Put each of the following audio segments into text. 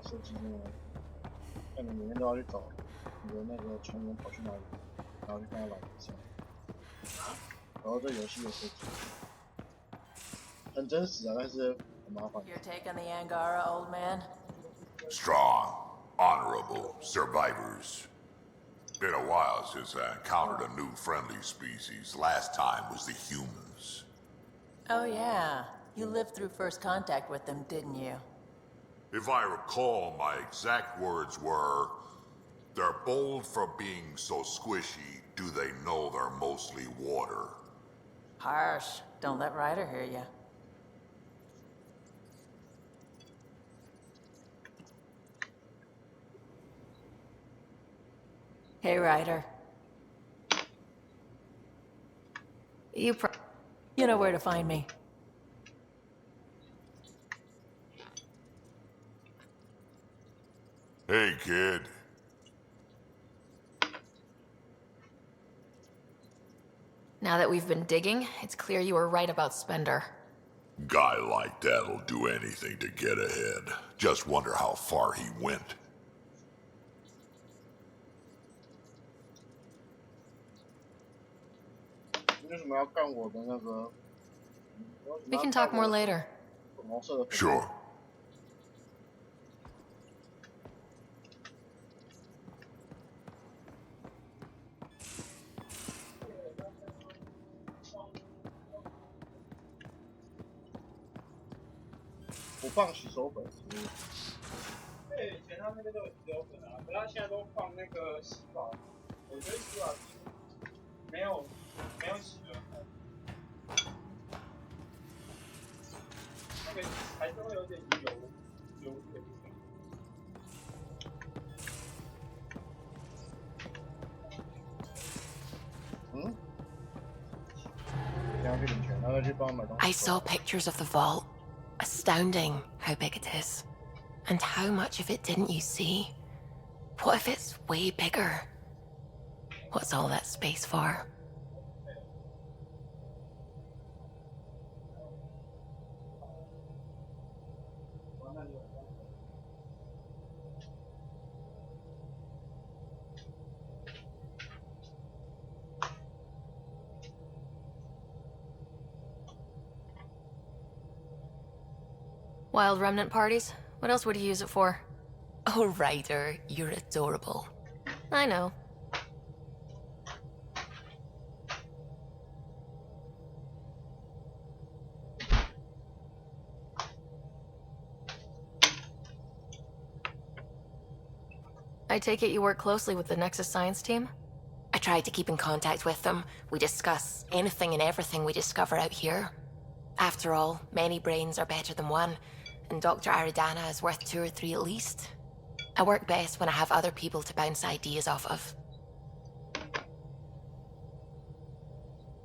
它设计那个，像你每天都要去找你的那个船员跑去哪里，然后去看他老婆上，然后这游戏的设计很真实啊，但是很麻烦。You're taking the Angara, old man? Strong, honorable survivors. Been a while since I encountered a new friendly species. Last time was the humans. Oh yeah, you lived through first contact with them, didn't you? If I recall, my exact words were, "They're bold for being so squishy, do they know they're mostly water?" Harsh. Don't let Ryder hear you. Hey, Ryder. You know where to find me. Hey, kid. Now that we've been digging, it's clear you were right about Spender. Guy like that'll do anything to get ahead. Just wonder how far he went. We can talk more later. Sure. 不放洗手粉。对，以前他那个都有洗手粉啊，可他现在都放那个洗发。我觉得洗发精没有洗的好，那个还是会有点油的。嗯？等下去领钱，然后再去帮我买东西。 I saw pictures of the vault. Astounding how big it is. And how much of it didn't you see? What if it's way bigger? What's all that space for? Wild remnant parties? What else would you use it for? Oh, Ryder, you're adorable. I know. I take it you work closely with the Nexus science team? I try to keep in contact with them. We discuss anything and everything we discover out here. After all, many brains are better than one, and Dr. Aridana is worth 2 or 3 at least. I work best when I have other people to bounce ideas off of.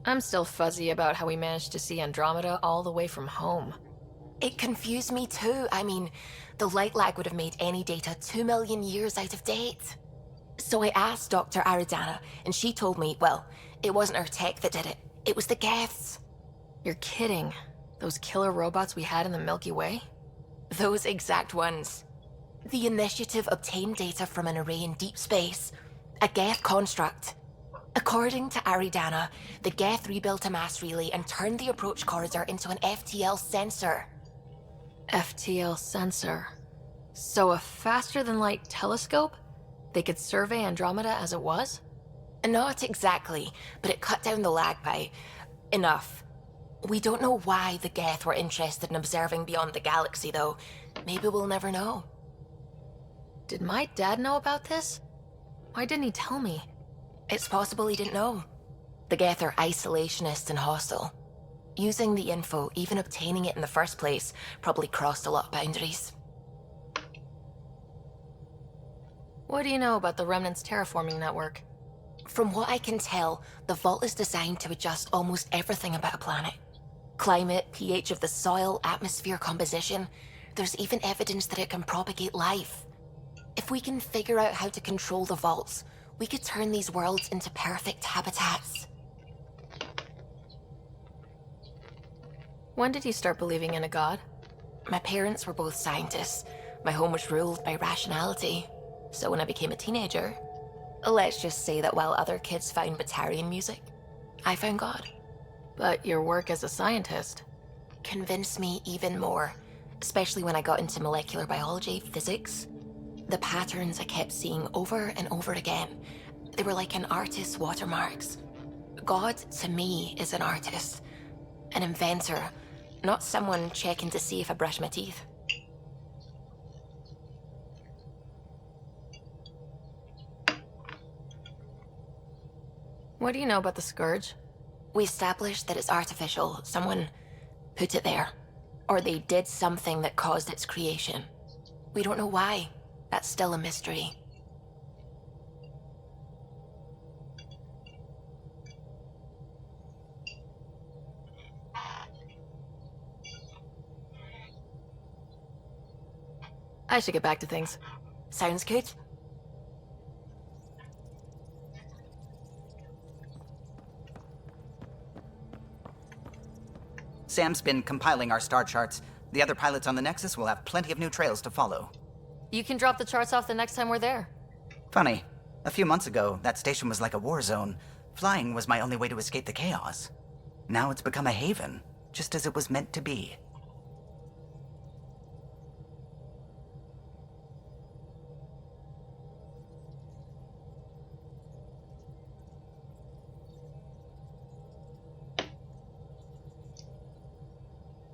I'm still fuzzy about how we managed to see Andromeda all the way from home. It confused me too. I mean, the light lag would have made any data 2 million years out of date. So I asked Dr. Aridana, and she told me, well, it wasn't her tech that did it. It was the Geths. You're kidding. Those killer robots we had in the Milky Way? Those exact ones. The Initiative obtained data from an array in deep space, a Geth construct. According to Aridana, the Geth rebuilt a mass relay and turned the approach corridor into an FTL sensor. FTL sensor. So a faster-than-light telescope? They could survey Andromeda as it was? Not exactly, but it cut down the lag by enough. We don't know why the Geth were interested in observing beyond the galaxy, though. Maybe we'll never know. Did my dad know about this? Why didn't he tell me? It's possible he didn't know. The Geth are isolationist and hostile. Using the info, even obtaining it in the first place, probably crossed a lot of boundaries. What do you know about the Remnant's terraforming network? From what I can tell, the vault is designed to adjust almost everything about a planet. Climate, pH of the soil, atmosphere composition. There's even evidence that it can propagate life. If we can figure out how to control the vaults, we could turn these worlds into perfect habitats. When did you start believing in a god? My parents were both scientists. My home was ruled by rationality. So when I became a teenager, let's just say that while other kids found Batarian music, I found God. But your work as a scientist Convinced me even more, especially when I got into molecular biology, physics. The patterns I kept seeing over and over again, they were like an artist's watermarks. God, to me, is an artist, an inventor, not someone checking to see if I brush my teeth. What do you know about the Scourge? We established that it's artificial. Someone put it there. Or they did something that caused its creation. We don't know why. That's still a mystery. I should get back to things. Sounds good. Sam's been compiling our star charts. The other pilots on the Nexus will have plenty of new trails to follow. You can drop the charts off the next time we're there. Funny. A few months ago, that station was like a war zone. Flying was my only way to escape the chaos. Now it's become a haven, just as it was meant to be.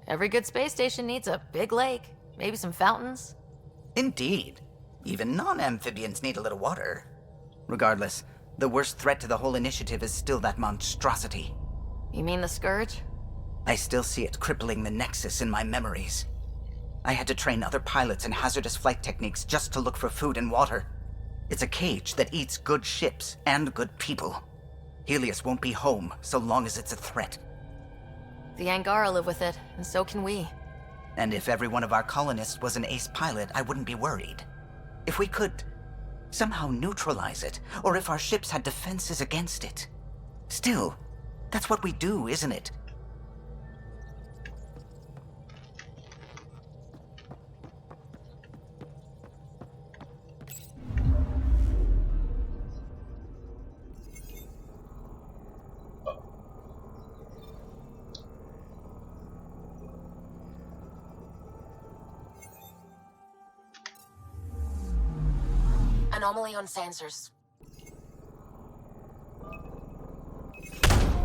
Every good space station needs a big lake, maybe some fountains. Indeed. Even non-amphibians need a little water. Regardless, the worst threat to the whole initiative is still that monstrosity. You mean the Scourge? I still see it crippling the Nexus in my memories. I had to train other pilots in hazardous flight techniques just to look for food and water. It's a cage that eats good ships and good people. Helios won't be home so long as it's a threat. The Angara live with it, and so can we. And if every one of our colonists was an ace pilot, I wouldn't be worried. If we could somehow neutralize it, or if our ships had defenses against it. Still, that's what we do, isn't it? Anomaly on sensors.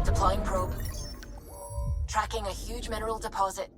Deploying probe. Tracking a huge mineral deposit.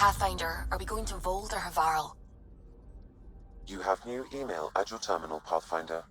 Pathfinder, are we going to Vold or Havarl? You have new email at your terminal, Pathfinder.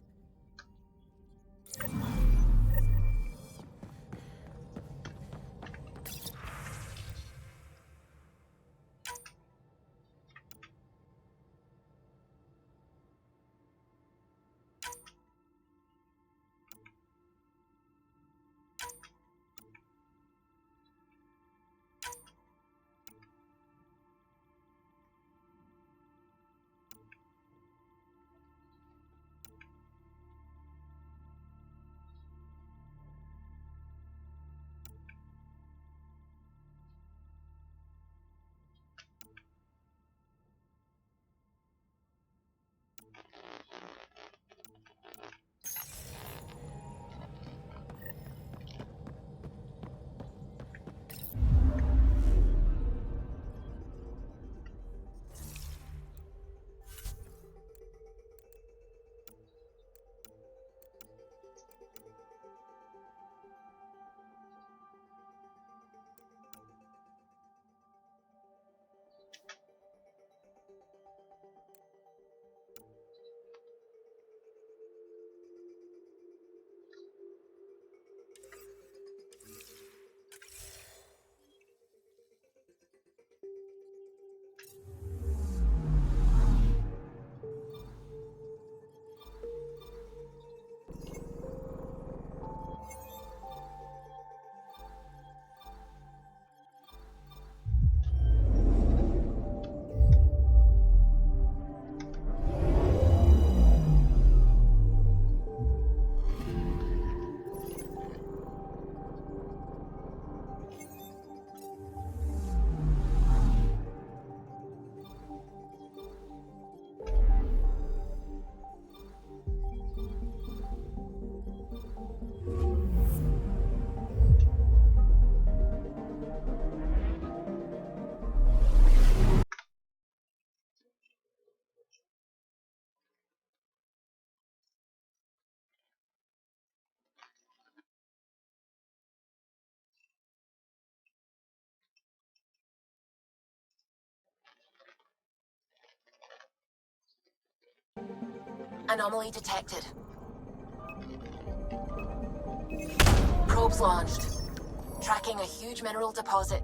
Anomaly detected. Probes launched. Tracking a huge mineral deposit.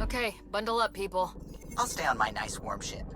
Okay, bundle up, people. I'll stay on my nice warm ship.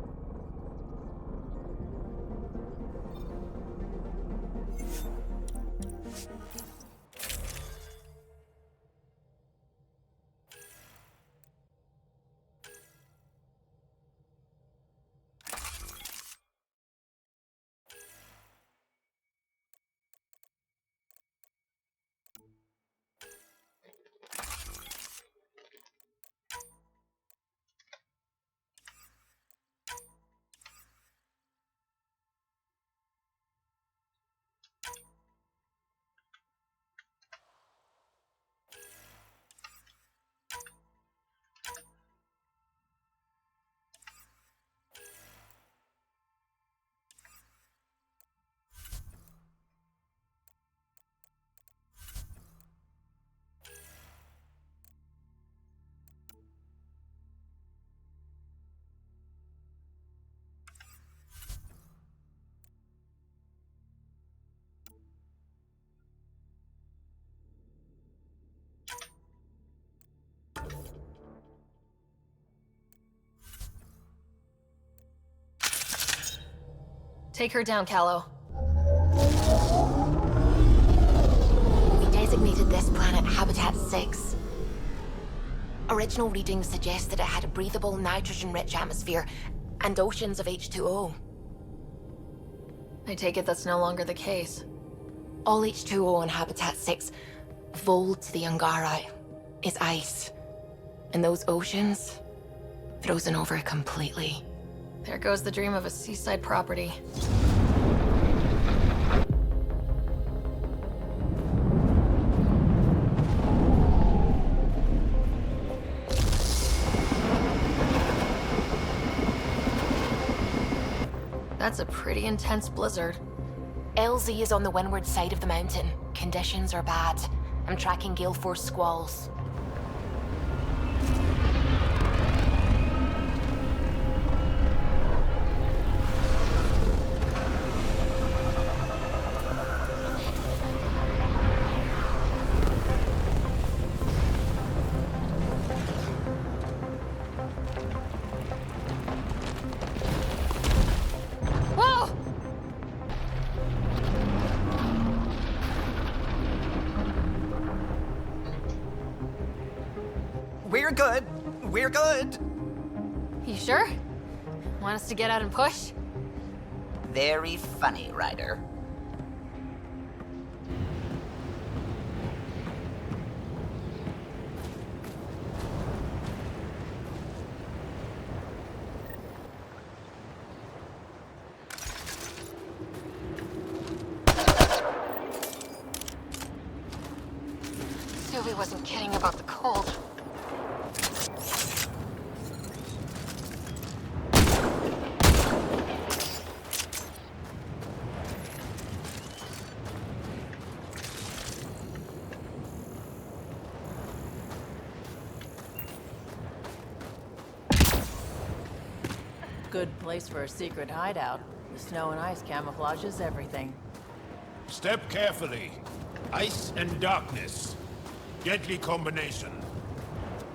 Take her down, Callow. We designated this planet Habitat 6. Original readings suggest that it had a breathable, nitrogen-rich atmosphere and oceans of H2O. I take it that's no longer the case. All H2O on Habitat 6, vold to the Angara, is ice. And those oceans, frozen over completely. There goes the dream of a seaside property. That's a pretty intense blizzard. LZ is on the windward side of the mountain. Conditions are bad. I'm tracking gale force squalls. Whoa! We're good. We're good. You sure? Want us to get out and push? Very funny, Ryder. Sylvie wasn't kidding about the cold. Good place for a secret hideout. The snow and ice camouflages everything. Step carefully. Ice and darkness. Deadly combination.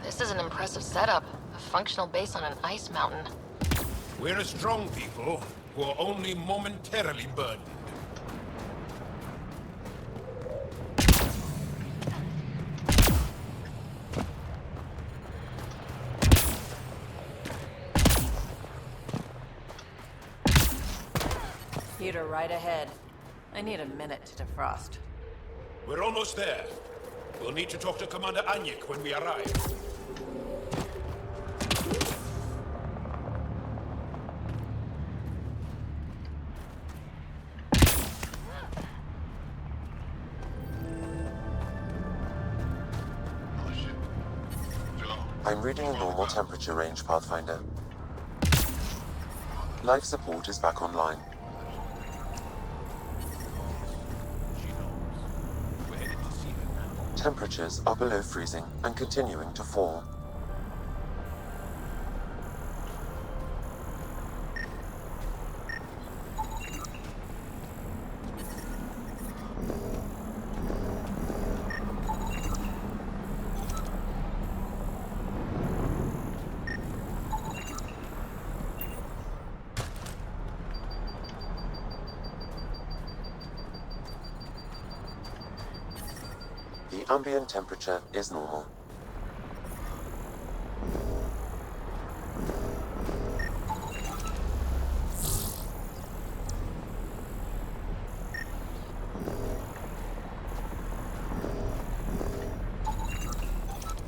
This is an impressive setup. A functional base on an ice mountain. We're a strong people who are only momentarily burdened. Peter, right ahead. I need a minute to defrost. We're almost there. We'll need to talk to Commander Anyik when we arrive. I'm reading a normal temperature range, Pathfinder. Life support is back online. Temperatures are below freezing and continuing to fall. The ambient temperature is normal.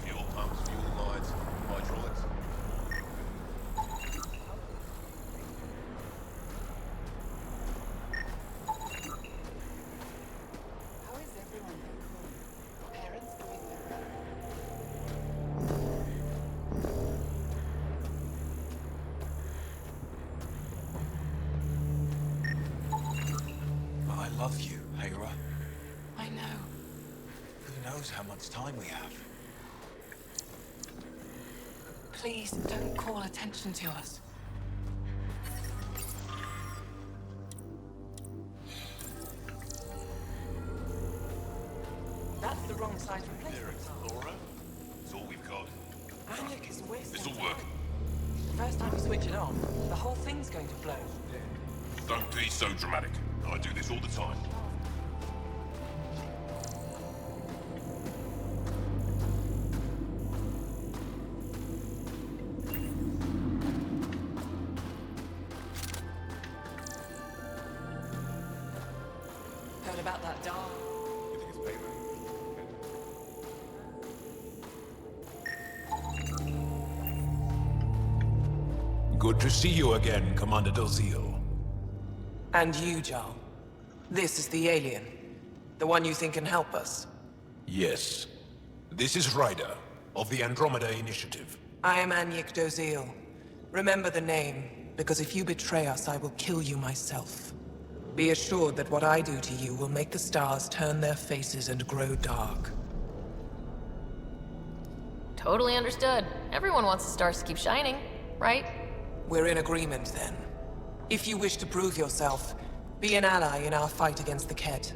Fuel pumps, fuel lines, hydraulics. How is everyone doing? Parents doing their I love you, Hera. I know. Who knows how much time we have? Please don't call attention to us. That's the wrong size replacement. Laura, it's all we've got. Annick is wasting. This'll work. The first time you switch it on, the whole thing's going to blow. Don't be so dramatic. I do this all the time. Heard about that doll? You think it's payment? Good to see you again, Commander Dalziel. And you, Jarl. This is the alien. The one you think can help us. Yes. This is Ryder, of the Andromeda Initiative. I am Anyek Doziel. Remember the name, because if you betray us, I will kill you myself. Be assured that what I do to you will make the stars turn their faces and grow dark. Totally understood. Everyone wants the stars to keep shining, right? We're in agreement, then. If you wish to prove yourself, be an ally in our fight against the Kett.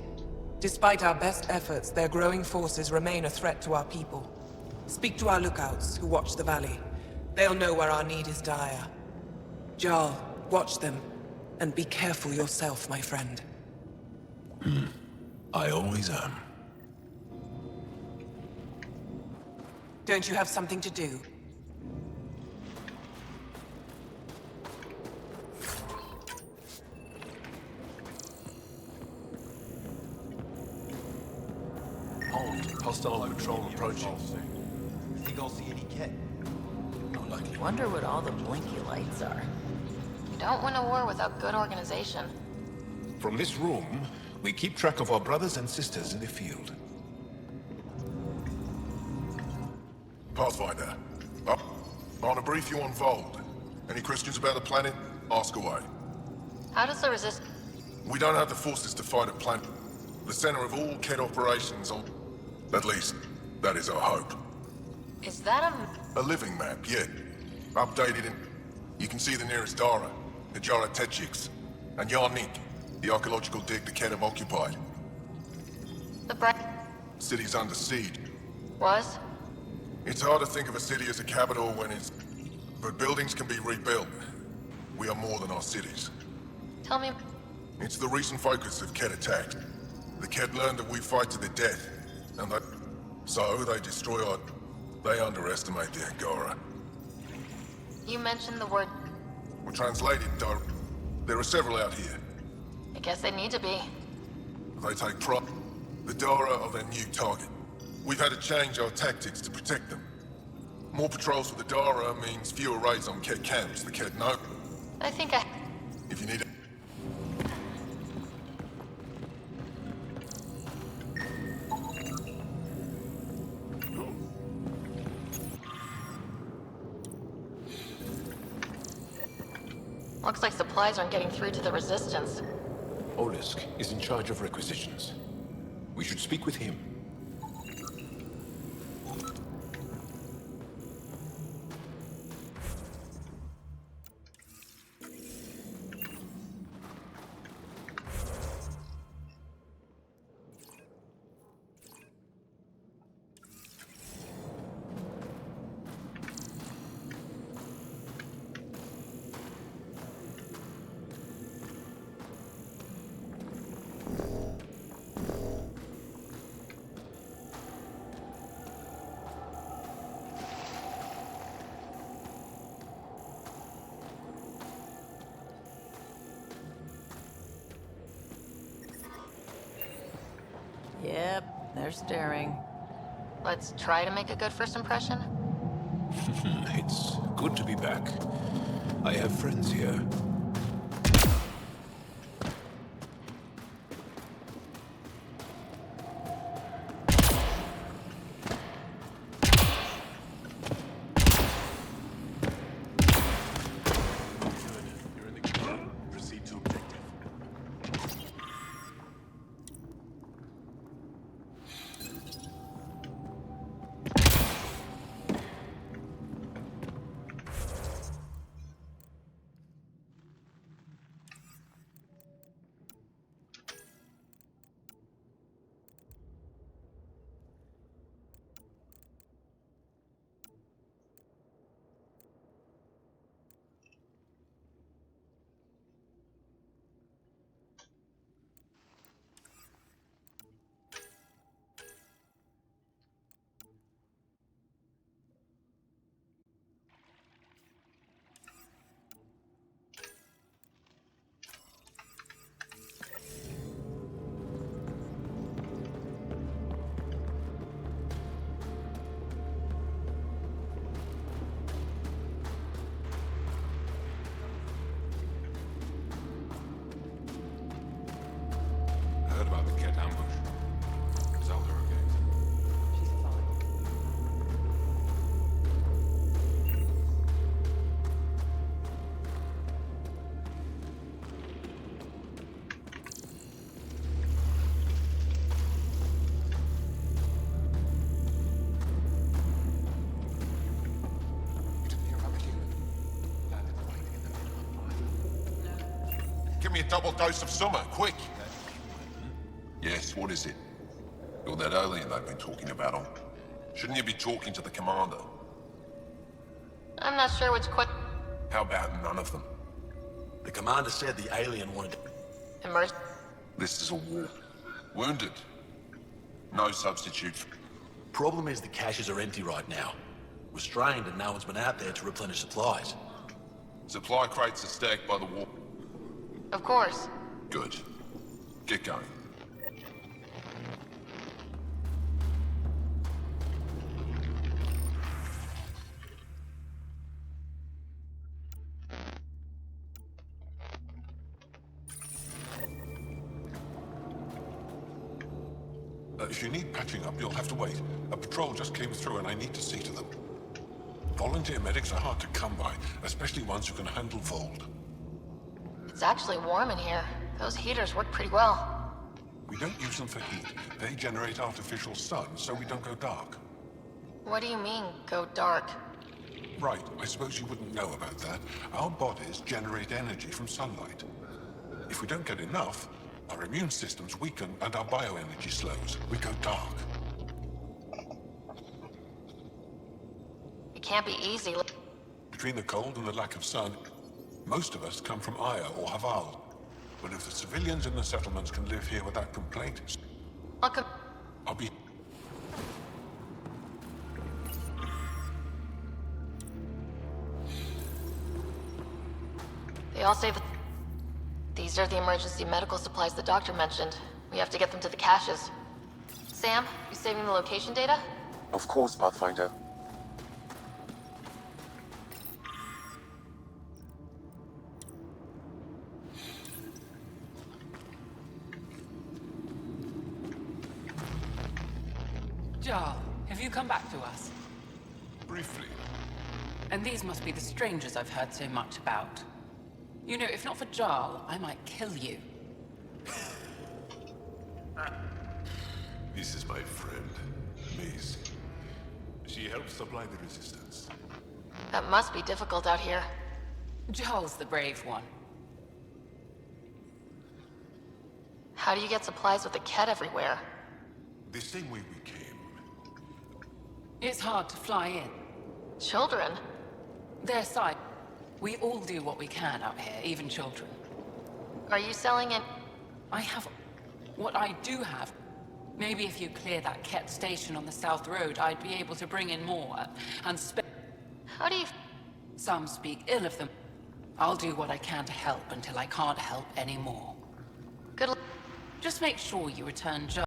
Despite our best efforts, their growing forces remain a threat to our people. Speak to our lookouts, who watch the valley. They'll know where our need is dire. Jarl, watch them, and be careful yourself, my friend. I always am. Don't you have something to do? Hostile patrol approaching. Think I'll see any Kett? Not likely. Wonder what all the blinky lights are. You don't win a war without good organization. From this room, we keep track of our brothers and sisters in the field. Pathfinder, up. I want to brief you on Vold. Any questions about the planet? Ask away. How does the resist... We don't have the forces to fight a planet. The center of all Kett operations on... At least, that is our hope. Is that A living map, yeah. Updated and... You can see the nearest Dara, the Jara Tetchiks, and Yarnik, the archaeological dig the Kett have occupied. the bright... City's under siege. was? It's hard to think of a city as a capital when it's... But buildings can be rebuilt. We are more than our cities. Tell me... It's the recent focus of Kett attacks. The Kett learned that we fight to the death, and that... So they destroy our... They underestimate the Angora. You mentioned the word... We're translated, Dar... There are several out here. I guess they need to be. They take pride. The Dara are their new target. We've had to change our tactics to protect them. More patrols for the Dara means fewer raids on Kett camps. The Kett know. I think I... If you need it. Looks like supplies aren't getting through to the Resistance. Olisk is in charge of requisitions. We should speak with him. Yep, they're staring. Let's try to make a good first impression. It's good to be back. I have friends here. Give me a double dose of summer, quick! Yes, what is it? You're that alien I've been talking about on. Shouldn't you be talking to the commander? I'm not sure which How about none of them? The commander said the alien wanted to immerse. This is a war. Wounded. No substitute. Problem is the caches are empty right now. We're strained and no one's been out there to replenish supplies. Supply crates are stacked by the wall. Of course. Good. Get going. If you need patching up, you'll have to wait. A patrol just came through and I need to see to them. Volunteer medics are hard to come by, especially ones who can handle Vold. It's actually warm in here. Those heaters work pretty well. We don't use them for heat. They generate artificial sun, so we don't go dark. What do you mean, go dark? Right, I suppose you wouldn't know about that. Our bodies generate energy from sunlight. If we don't get enough, our immune systems weaken and our bioenergy slows. We go dark. It can't be easy. Between the cold and the lack of sun, most of us come from Aya or Haval. But if the civilians in the settlements can live here without complaint, I'll be... They all say that these are the emergency medical supplies the doctor mentioned. We have to get them to the caches. Sam, you saving the location data? Of course, Pathfinder. Jarl, have you come back to us? Briefly. And these must be the strangers I've heard so much about. You know, if not for Jarl, I might kill you. This is my friend, Mace. She helps supply the resistance. That must be difficult out here. Jarl's the brave one. How do you get supplies with the Ket everywhere? The same way we came. It's hard to fly in. Children? Their side. We all do what we can out here, even children. Are you selling it? I have... What I do have... Maybe if you clear that Ket station on the South Road, I'd be able to bring in more, and How do you... Some speak ill of them. I'll do what I can to help until I can't help anymore. Good luck. Just make sure you return Jarl.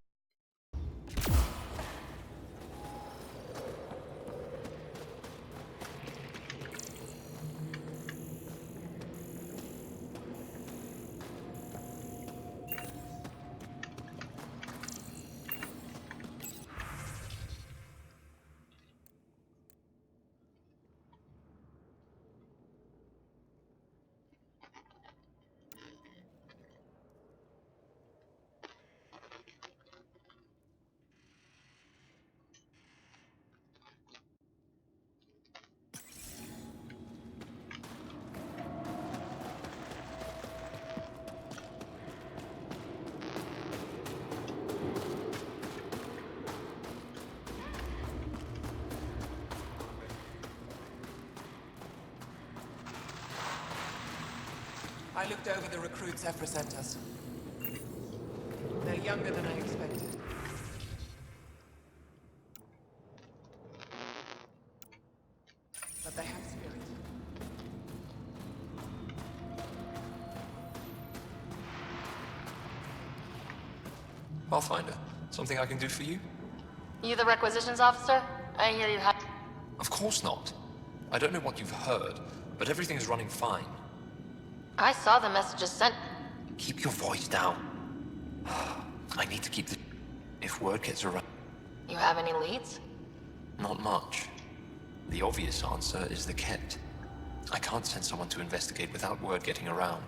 I looked over the recruits Ephra sent us. They're younger than I expected. But they have spirit. Pathfinder, something I can do for you? You the requisitions officer? I hear you have... Of course not. I don't know what you've heard, but everything's running fine. I saw the messages sent... Keep your voice down. I need to keep the... If word gets around... You have any leads? Not much. The obvious answer is the Ket. I can't send someone to investigate without word getting around.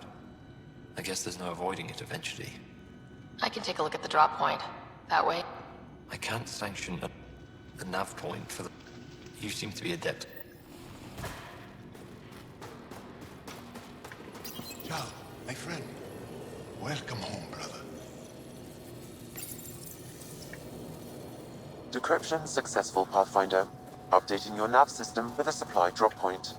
I guess there's no avoiding it eventually. I can take a look at the drop point. That way. I can't sanction the nav point for the... You seem to be adept. Jarl, my friend. Welcome home, brother. Decryption successful, Pathfinder. Updating your nav system with a supply drop point.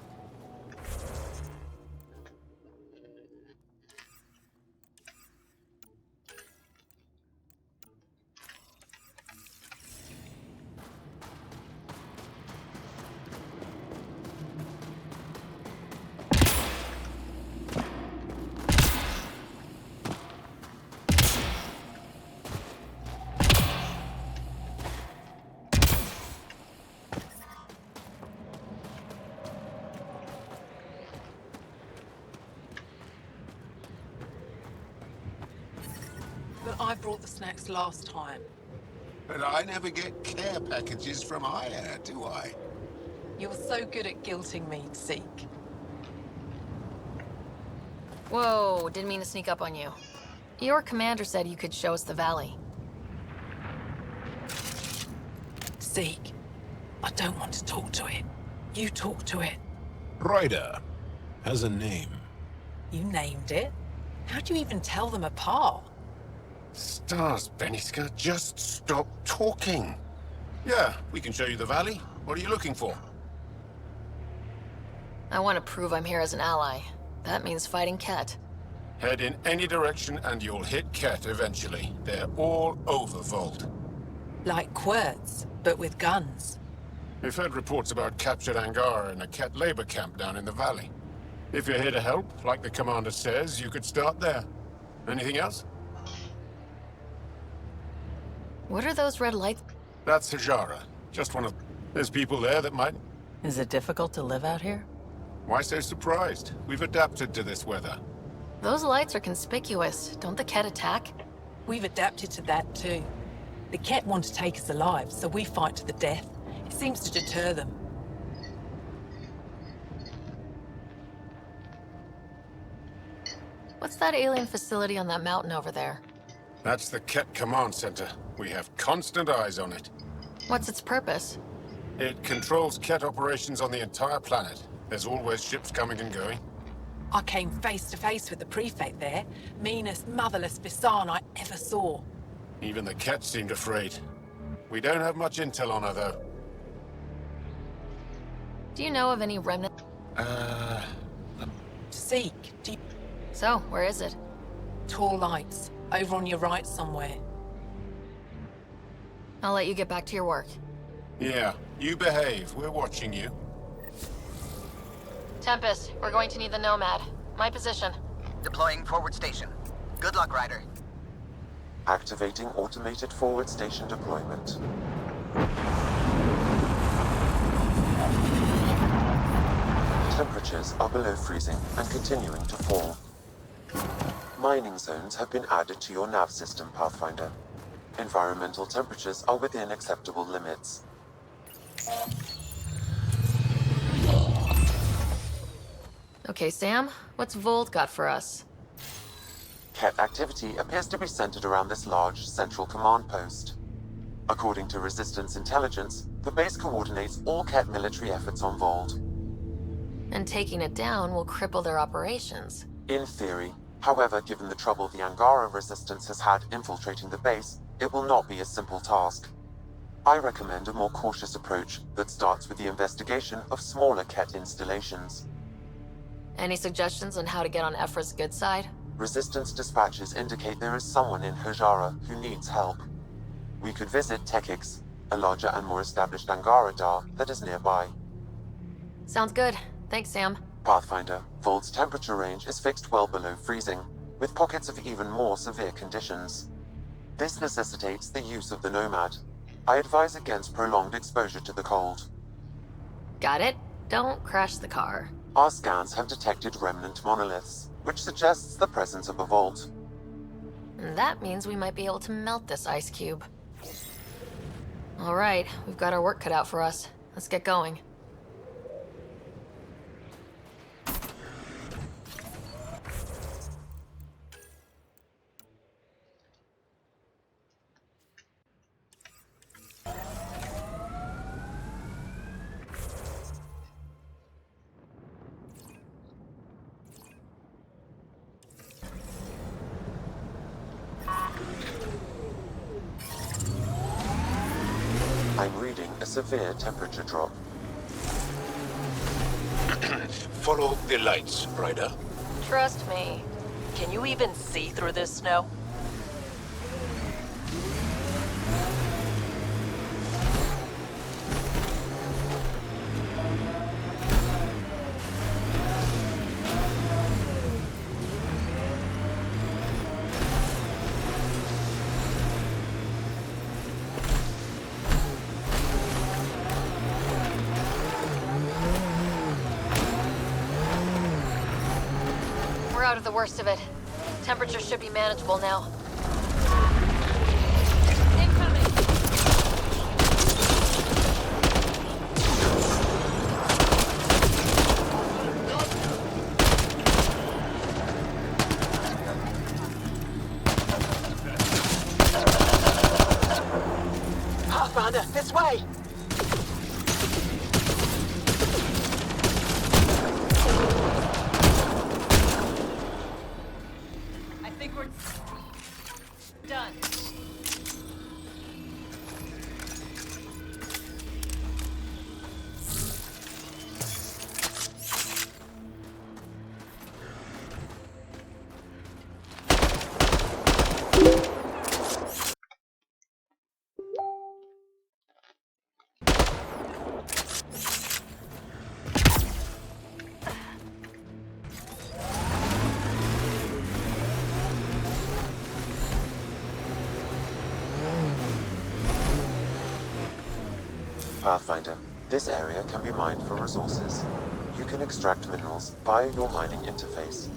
But I brought the snacks last time. But I never get care packages from Aya, do I? You're so good at guilting me, Zeke. Whoa, didn't mean to sneak up on you. Your commander said you could show us the valley. Zeke, I don't want to talk to it. You talk to it. Ryder has a name. You named it? How'd you even tell them apart? Stars, Beniska, just stop talking. Yeah, we can show you the valley. What are you looking for? I want to prove I'm here as an ally. That means fighting Ket. Head in any direction and you'll hit Ket eventually. They're all over Vault. Like Quirts, but with guns. We've heard reports about captured Angara in a Ket labor camp down in the valley. If you're here to help, like the commander says, you could start there. Anything else? What are those red lights? That's Hajara. Just one of... There's people there that might... Is it difficult to live out here? Why so surprised? We've adapted to this weather. Those lights are conspicuous. Don't the Ket attack? We've adapted to that too. The Ket want to take us alive, so we fight to the death. It seems to deter them. What's that alien facility on that mountain over there? That's the Ket Command Center. We have constant eyes on it. What's its purpose? It controls Ket operations on the entire planet. There's always ships coming and going. I came face to face with the prefect there. Meanest, motherless Bisan I ever saw. Even the Ket seemed afraid. We don't have much intel on her, though. Do you know of any remnant? Seek. So, where is it? Tall lights. Over on your right somewhere. I'll let you get back to your work. Yeah, you behave. We're watching you. Tempest, we're going to need the Nomad. My position. Deploying forward station. Good luck, Ryder. Activating automated forward station deployment. Temperatures are below freezing and continuing to fall. Mining zones have been added to your nav system, Pathfinder. Environmental temperatures are within acceptable limits. Okay, Sam, what's Vold got for us? Ket activity appears to be centered around this large central command post. According to Resistance intelligence, the base coordinates all Ket military efforts on Vold. And taking it down will cripple their operations. In theory. However, given the trouble the Angara Resistance has had infiltrating the base, it will not be a simple task. I recommend a more cautious approach that starts with the investigation of smaller Ket installations. Any suggestions on how to get on Ephra's good side? Resistance dispatches indicate there is someone in Hajara who needs help. We could visit Tekix, a larger and more established Angara Dar that is nearby. Sounds good. Thanks, Sam. Pathfinder, Vold's temperature range is fixed well below freezing, with pockets of even more severe conditions. This necessitates the use of the Nomad. I advise against prolonged exposure to the cold. Got it. Don't crash the car. Our scans have detected remnant monoliths, which suggests the presence of a vault. And that means we might be able to melt this ice cube. All right, we've got our work cut out for us. Let's get going. I'm reading a severe temperature drop. Follow the lights, Ryder. Trust me. Can you even see through this snow? We're out of the worst of it. Temperature should be manageable now. Pathfinder, this way! I think we're done. Pathfinder, this area can be mined for resources. You can extract minerals via your mining interface.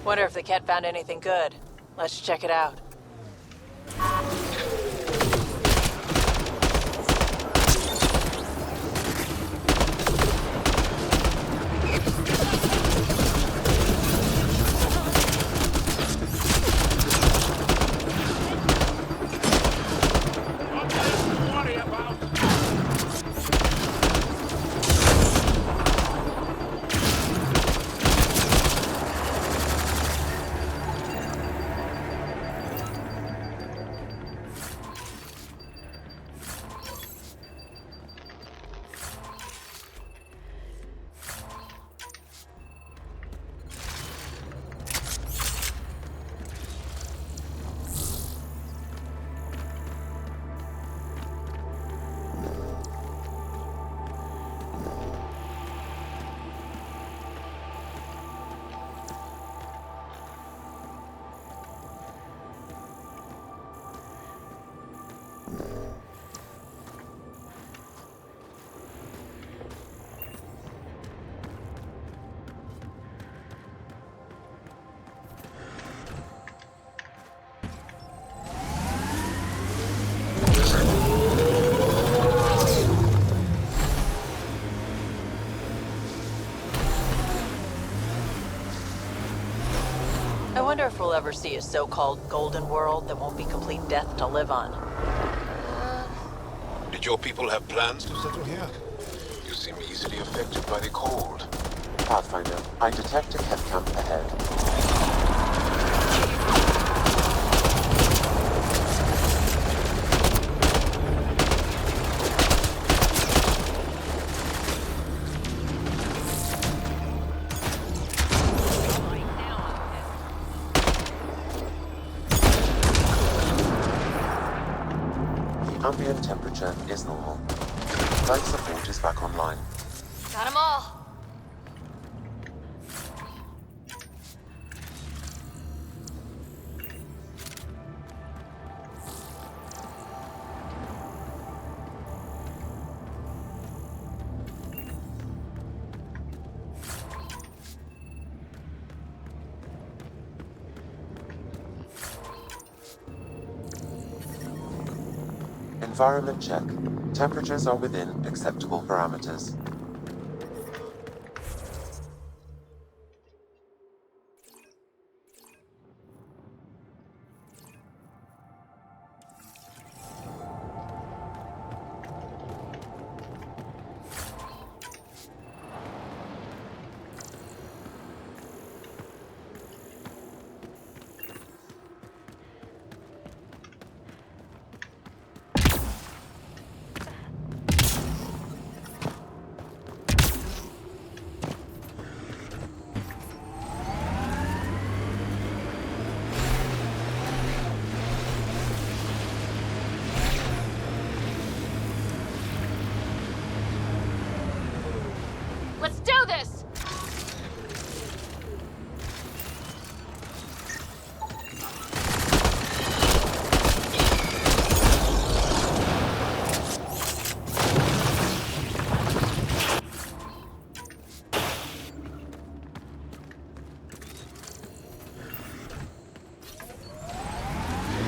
Wonder if the cat found anything good. Let's check it out. I wonder if we'll ever see a so-called golden world that won't be complete death to live on. Did your people have plans to settle here? You seem easily affected by the cold. Pathfinder, I detect a Kett camp ahead. Ambient temperature is normal. Life support is back online. Got 'em all. Environment check. Temperatures are within acceptable parameters. Let's do this!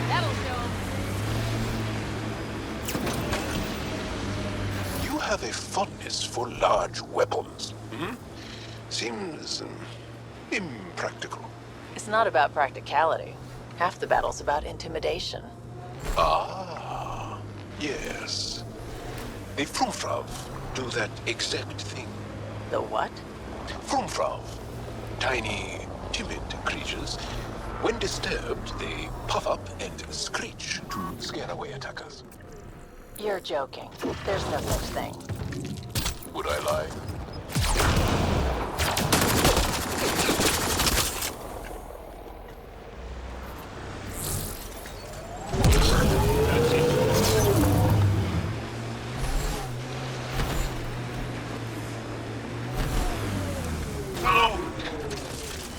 That'll show 'em. You have a fondness for large weapons, hmm? Seems impractical. It's not about practicality. Half the battle's about intimidation. Ah, yes. The Frumfrav do that exact thing. The what? Frumfrav. Tiny, timid creatures. When disturbed, they puff up and screech to scare away attackers. You're joking. There's no such thing. Would I lie?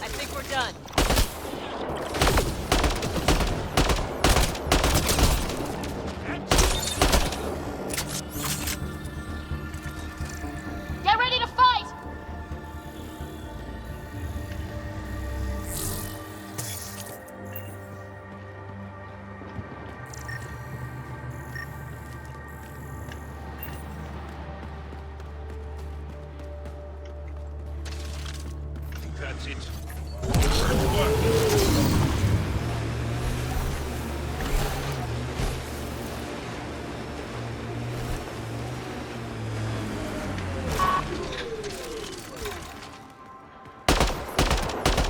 I think we're done. Get ready That's it.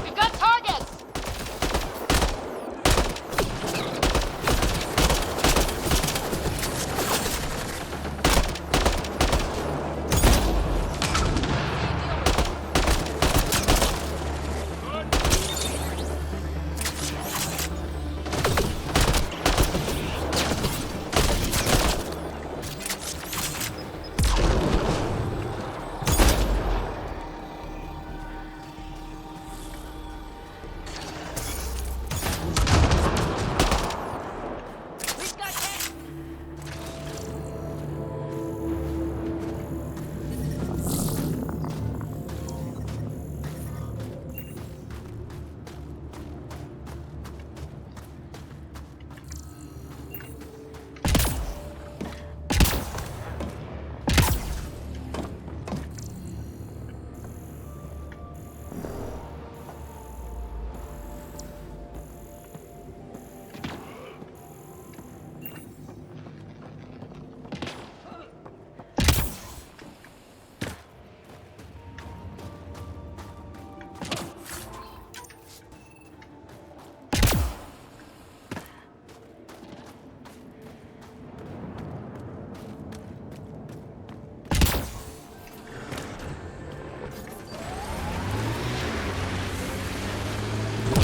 We've got targets!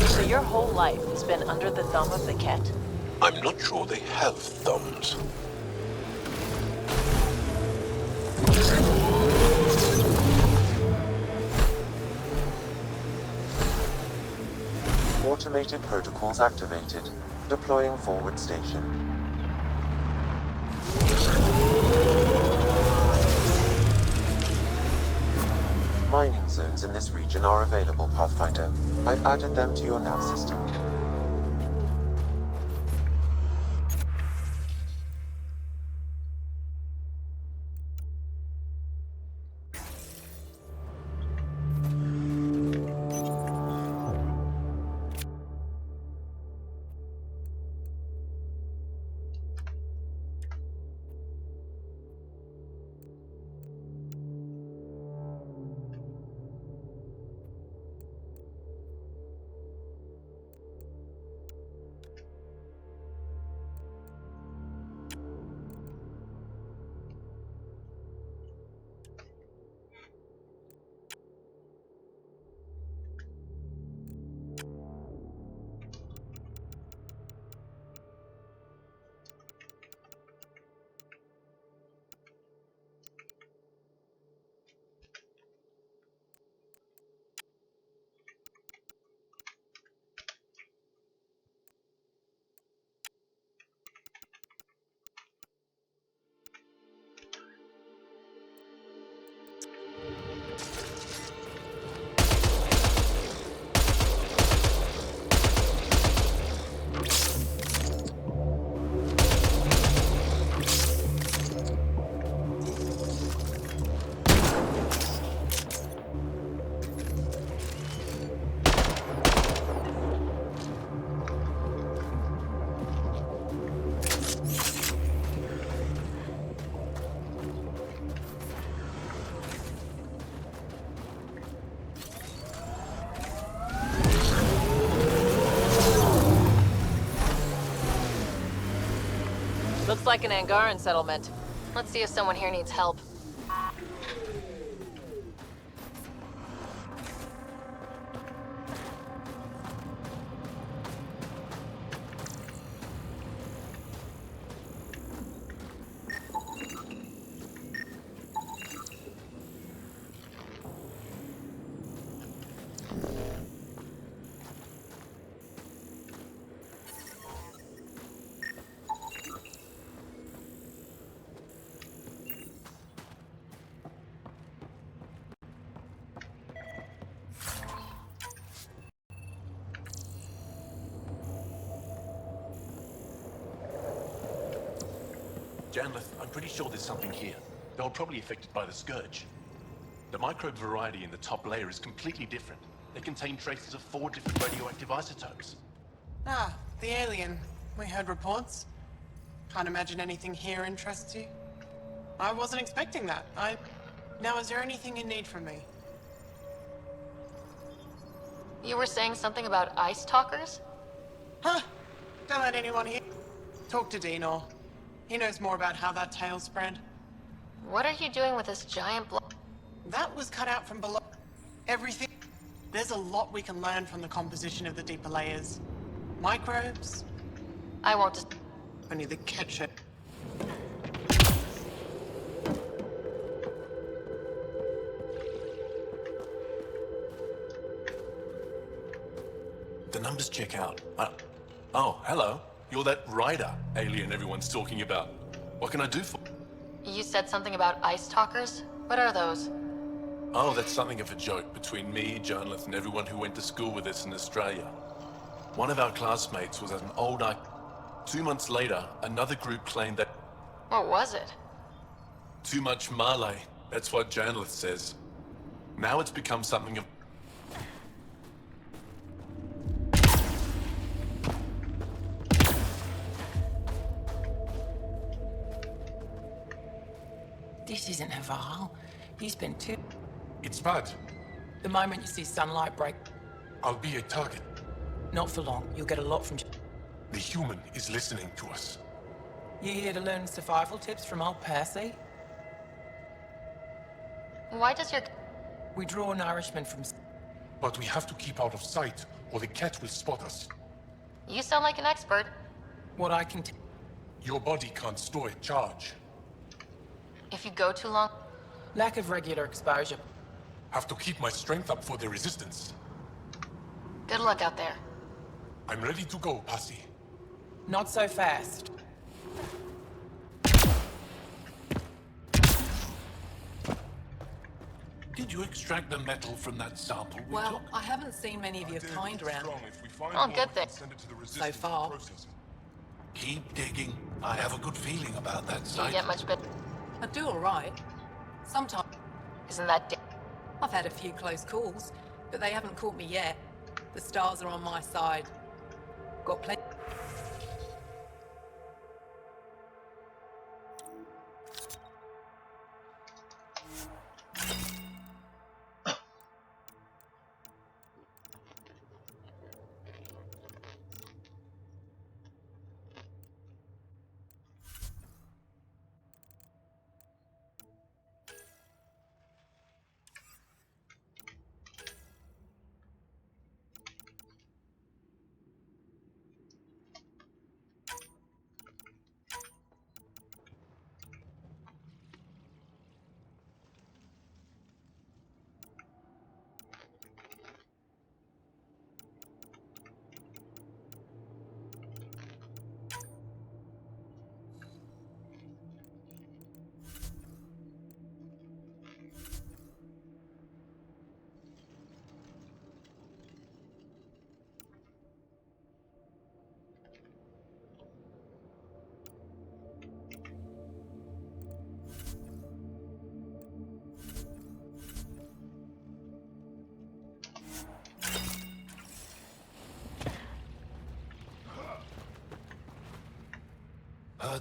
So your whole life has been under the thumb of the Ket? I'm not sure they have thumbs. Automated protocols activated. Deploying forward station. Mining zones in this region are available, Pathfinder. I've added them to your nav system. Looks like an Angaran settlement. Let's see if someone here needs help. Janlith, I'm pretty sure there's something here. They were probably affected by the Scourge. The microbe variety in the top layer is completely different. They contain traces of 4 different radioactive isotopes. Ah, the alien. We heard reports. Can't imagine anything here interests you. I wasn't expecting that. Now, is there anything you need from me? You were saying something about ice talkers? Huh? Don't let anyone hear. Talk to Dinor. He knows more about how that tale spread. What are you doing with this giant block? That was cut out from below. Everything. There's a lot we can learn from the composition of the deeper layers. Microbes. I won't just... Only the ketchup. The numbers check out. Oh, hello. You're that Ryder alien everyone's talking about. What can I do for you? You said something about ice talkers? What are those? Oh, that's something of a joke between me, journalists, and everyone who went to school with us in Australia. One of our classmates was at an old 2 months later, another group claimed that... What was it? Too much Malay. That's what journalists says. Now it's become something of... This isn't Haval. He's been too... It's bad. The moment you see sunlight break... I'll be a target. Not for long. You'll get a lot from... The human is listening to us. You here to learn survival tips from old Percy? Why does your... We draw nourishment from... But we have to keep out of sight, or the cat will spot us. You sound like an expert. What I can... Your body can't store a charge. If you go too long... Lack of regular exposure. Have to keep my strength up for the resistance. Good luck out there. I'm ready to go, Passy. Not so fast. Did you extract the metal from that sample we Well, took? I haven't seen many of your kind around. Oh, good thing. So far. Keep digging. I have a good feeling about that You site. get much better. I do all right. Sometimes. Isn't that... I've had a few close calls, but they haven't caught me yet. The stars are on my side. Got plenty.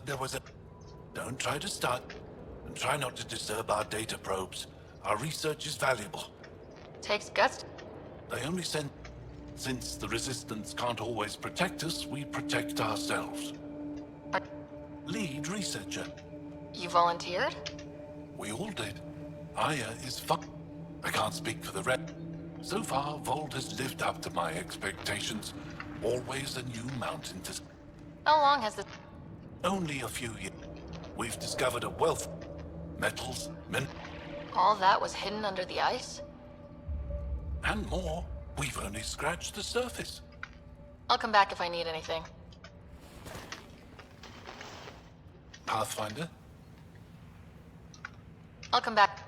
There was a... Don't try to start. And try not to disturb our data probes. Our research is valuable. Takes guts. They only send... Since the Resistance can't always protect us, we protect ourselves. Lead researcher. You volunteered? We all did. Aya is I can't speak for the rest. So far, Vold has lived up to my expectations. Always a new mountain to... How long has the... Only a few years. We've discovered a wealth. Metals, All that was hidden under the ice? and more. We've only scratched the surface. I'll come back if I need anything. Pathfinder? I'll come back.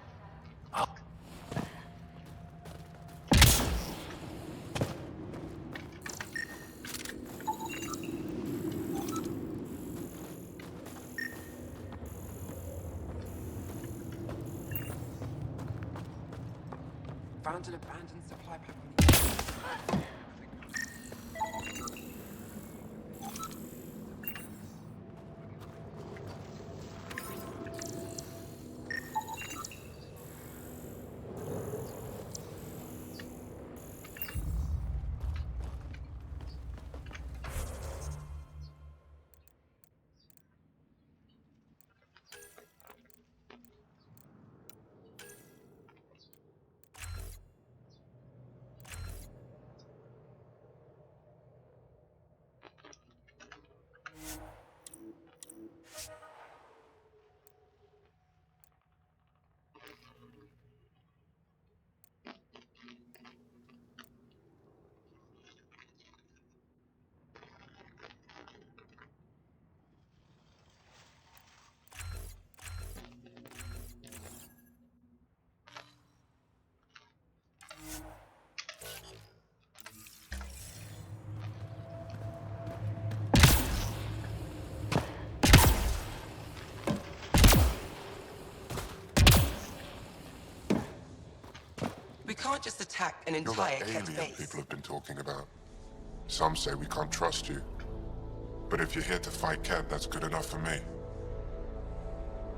Found an abandoned supply pack on the... We can't just attack an You're entire that Ket alien base. people have been talking about. Some say we can't trust you. But if you're here to fight Ket, that's good enough for me.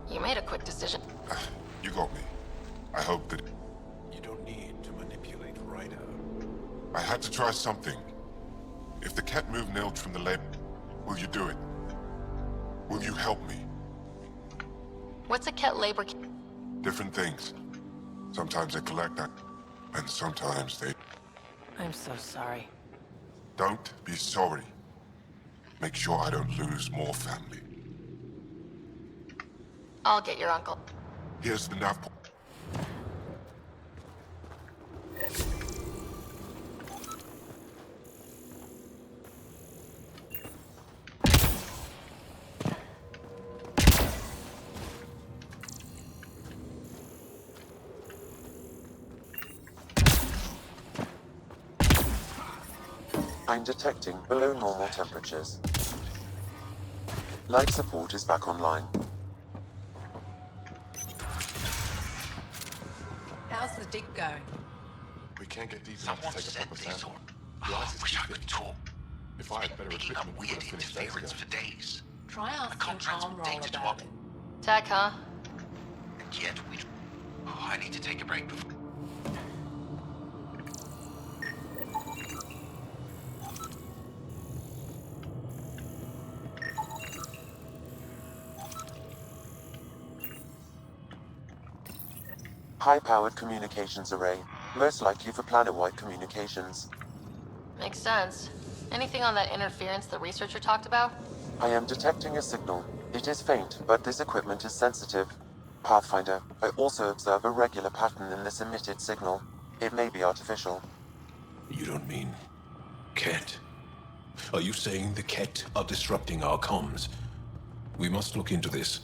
You made a quick decision. You got me. I hope that... You don't need to manipulate Radeon. I had to try something. If the Ket move Nilge from the lab, will you do it? Will you help me? What's a Ket labor? Different things. Sometimes they collect that, and sometimes they... I'm so sorry. Don't be sorry. Make sure I don't lose more family. I'll get your uncle. Here's the nav point. I'm detecting below normal temperatures. Life support is back online. How's the dig going? We can't get deep enough to take a proper sample. I wish I could talk. If I had better Picking up equipment, we weird would have finished that interference stuff. for days. Try I asking can't transmit Armroll data to about our... it. Tech, huh? And yet we... Oh, I need to take a break before... High-powered communications array, most likely for planet-wide communications. Makes sense. Anything on that interference the researcher talked about? I am detecting a signal. It is faint, but this equipment is sensitive. Pathfinder, I also observe a regular pattern in this emitted signal. It may be artificial. You don't mean... Ket? Are you saying the Ket are disrupting our comms? We must look into this.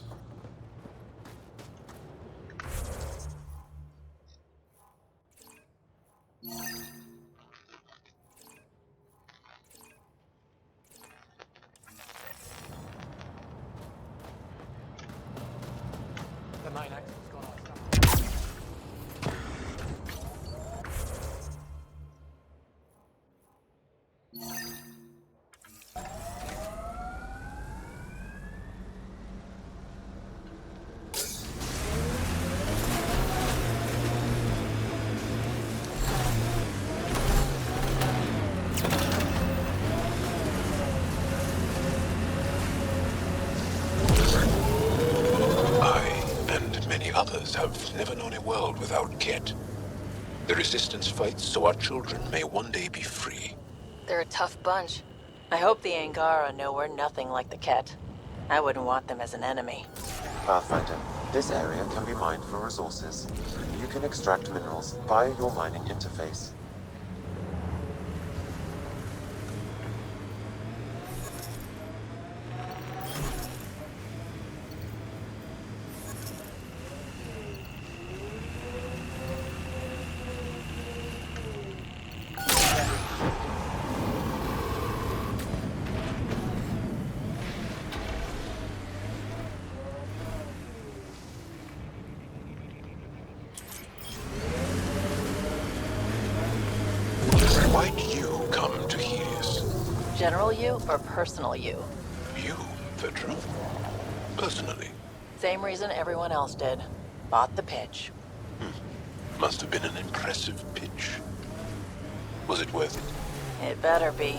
The 9X has gone off. Others have never known a world without Ket. The Resistance fights so our children may one day be free. They're a tough bunch. I hope the Angara know we're nothing like the Ket. I wouldn't want them as an enemy. Pathfinder, this area can be mined for resources. You can extract minerals via your mining interface. Why'd you come to Helios? General you or personal you? You, Petra? Personally? Same reason everyone else did. Bought the pitch. Must have been an impressive pitch. Was it worth it? It better be.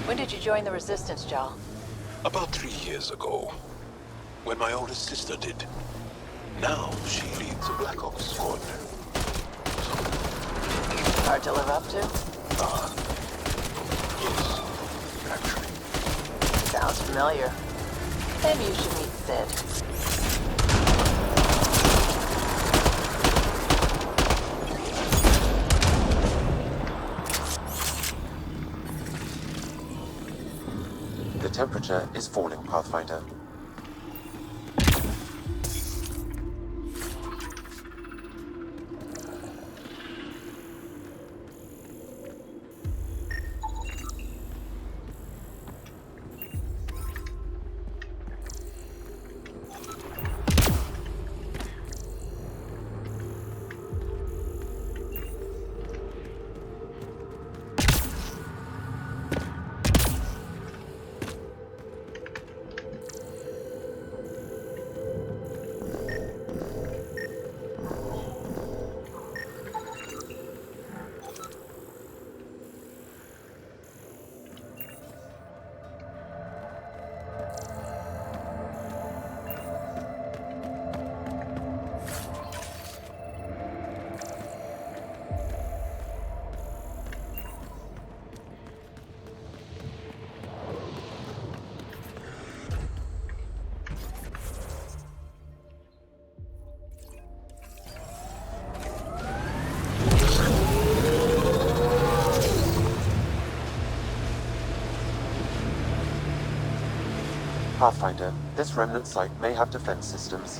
When did you join the Resistance, Jal? About 3 years ago, when my oldest sister did. Now she leads a Black Ops squad. Hard to live up to? Yes, actually. Sounds familiar. Maybe you should meet Sid. The temperature is falling, Pathfinder. Pathfinder, this remnant site may have defense systems.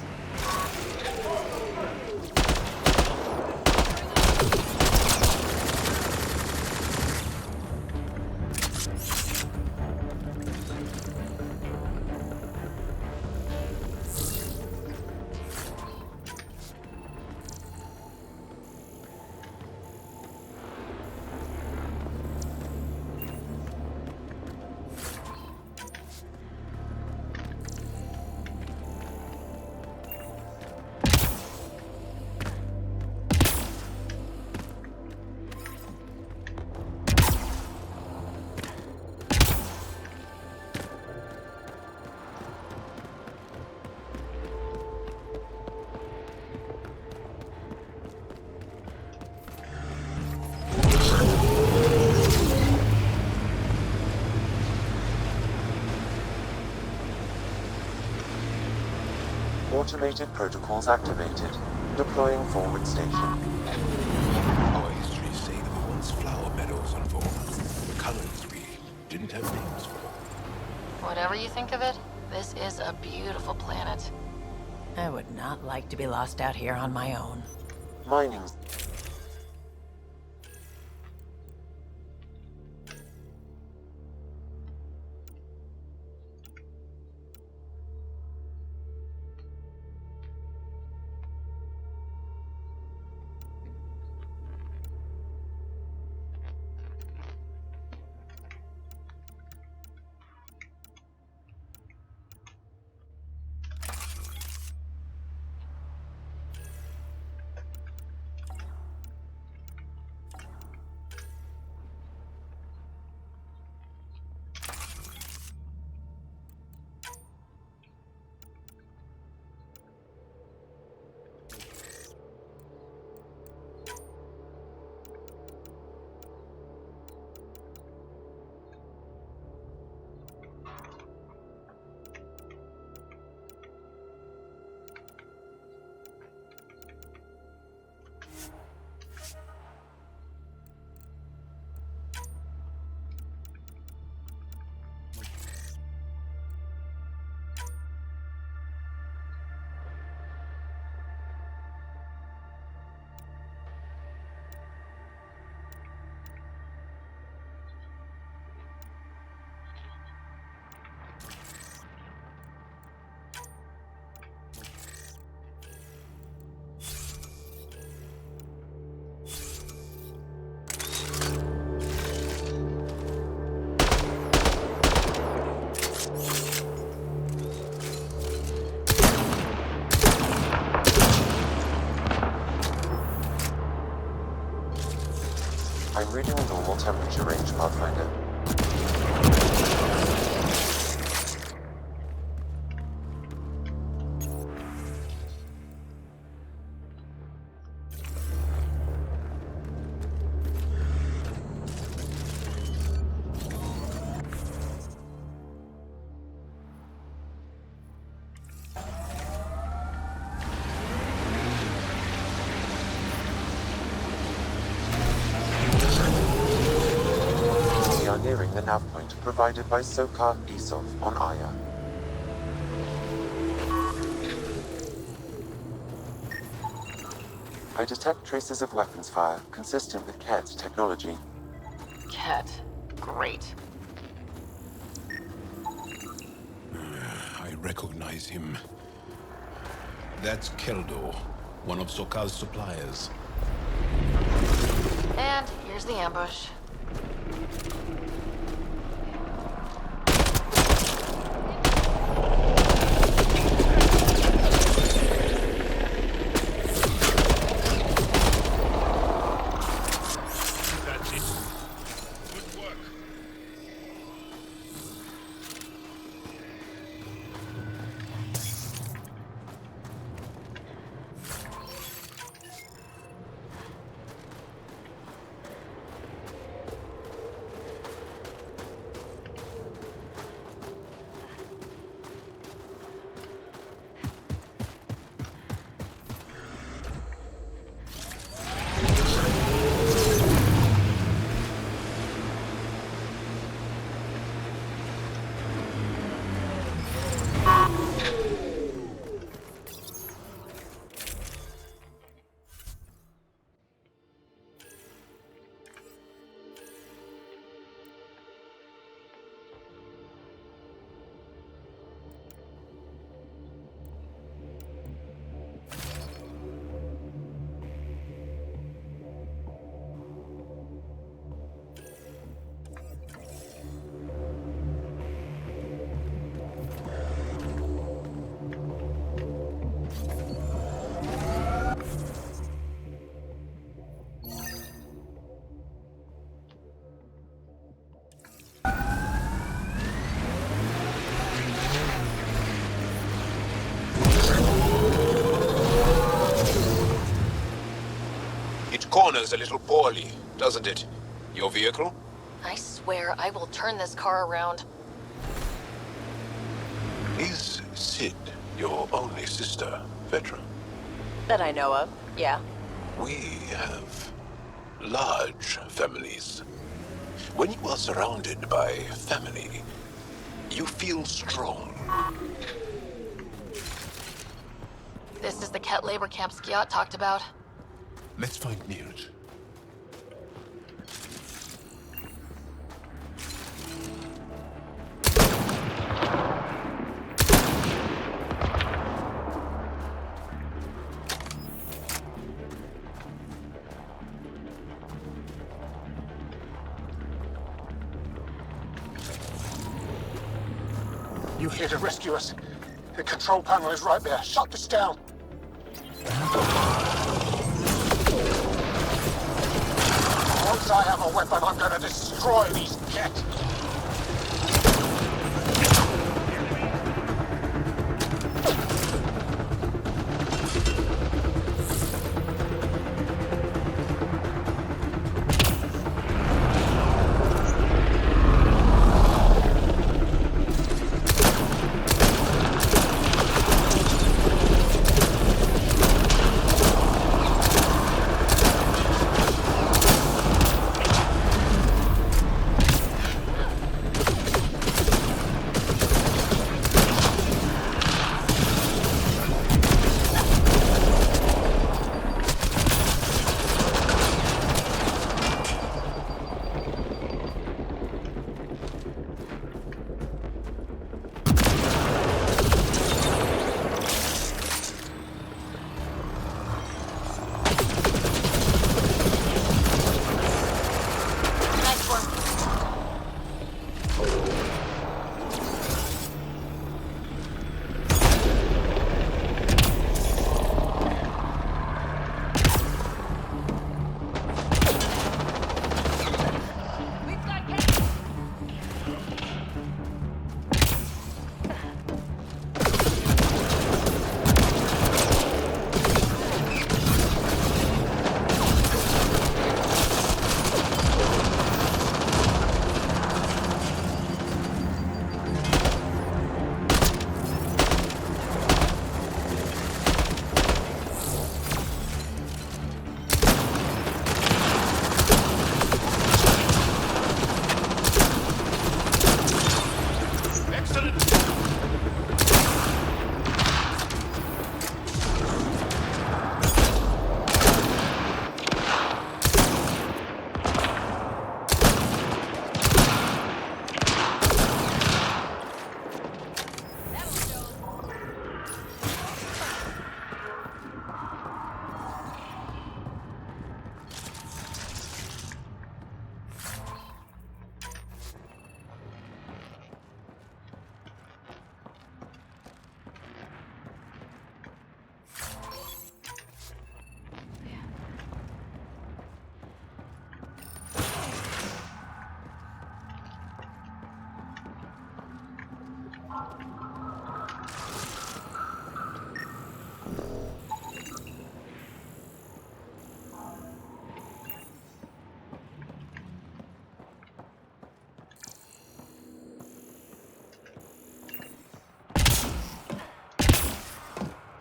Automated protocols activated. Deploying forward station. Our histories say there were once flower meadows on Vorn. Colors we didn't have names for. Whatever you think of it, this is a beautiful planet. I would not like to be lost out here on my own. Mining. I'm reading normal temperature range, Pathfinder. Nearing the nav point provided by Sokar Isov on Aya. I detect traces of weapons fire consistent with Ket's technology. Ket. Great. I recognize him. That's Keldo, one of Sokal's suppliers. And here's the ambush. corners a little poorly, doesn't it? Your vehicle? I swear I will turn this car around. Is Sid your only sister, Vetra? That I know of, yeah. We have large families. When you are surrounded by family, you feel strong. This is the Ket labor camp Skiat talked about. Let's find Nirj. You here to rescue us? The control panel is right there. Shut this down. Once I have a weapon, I'm gonna destroy these Ket.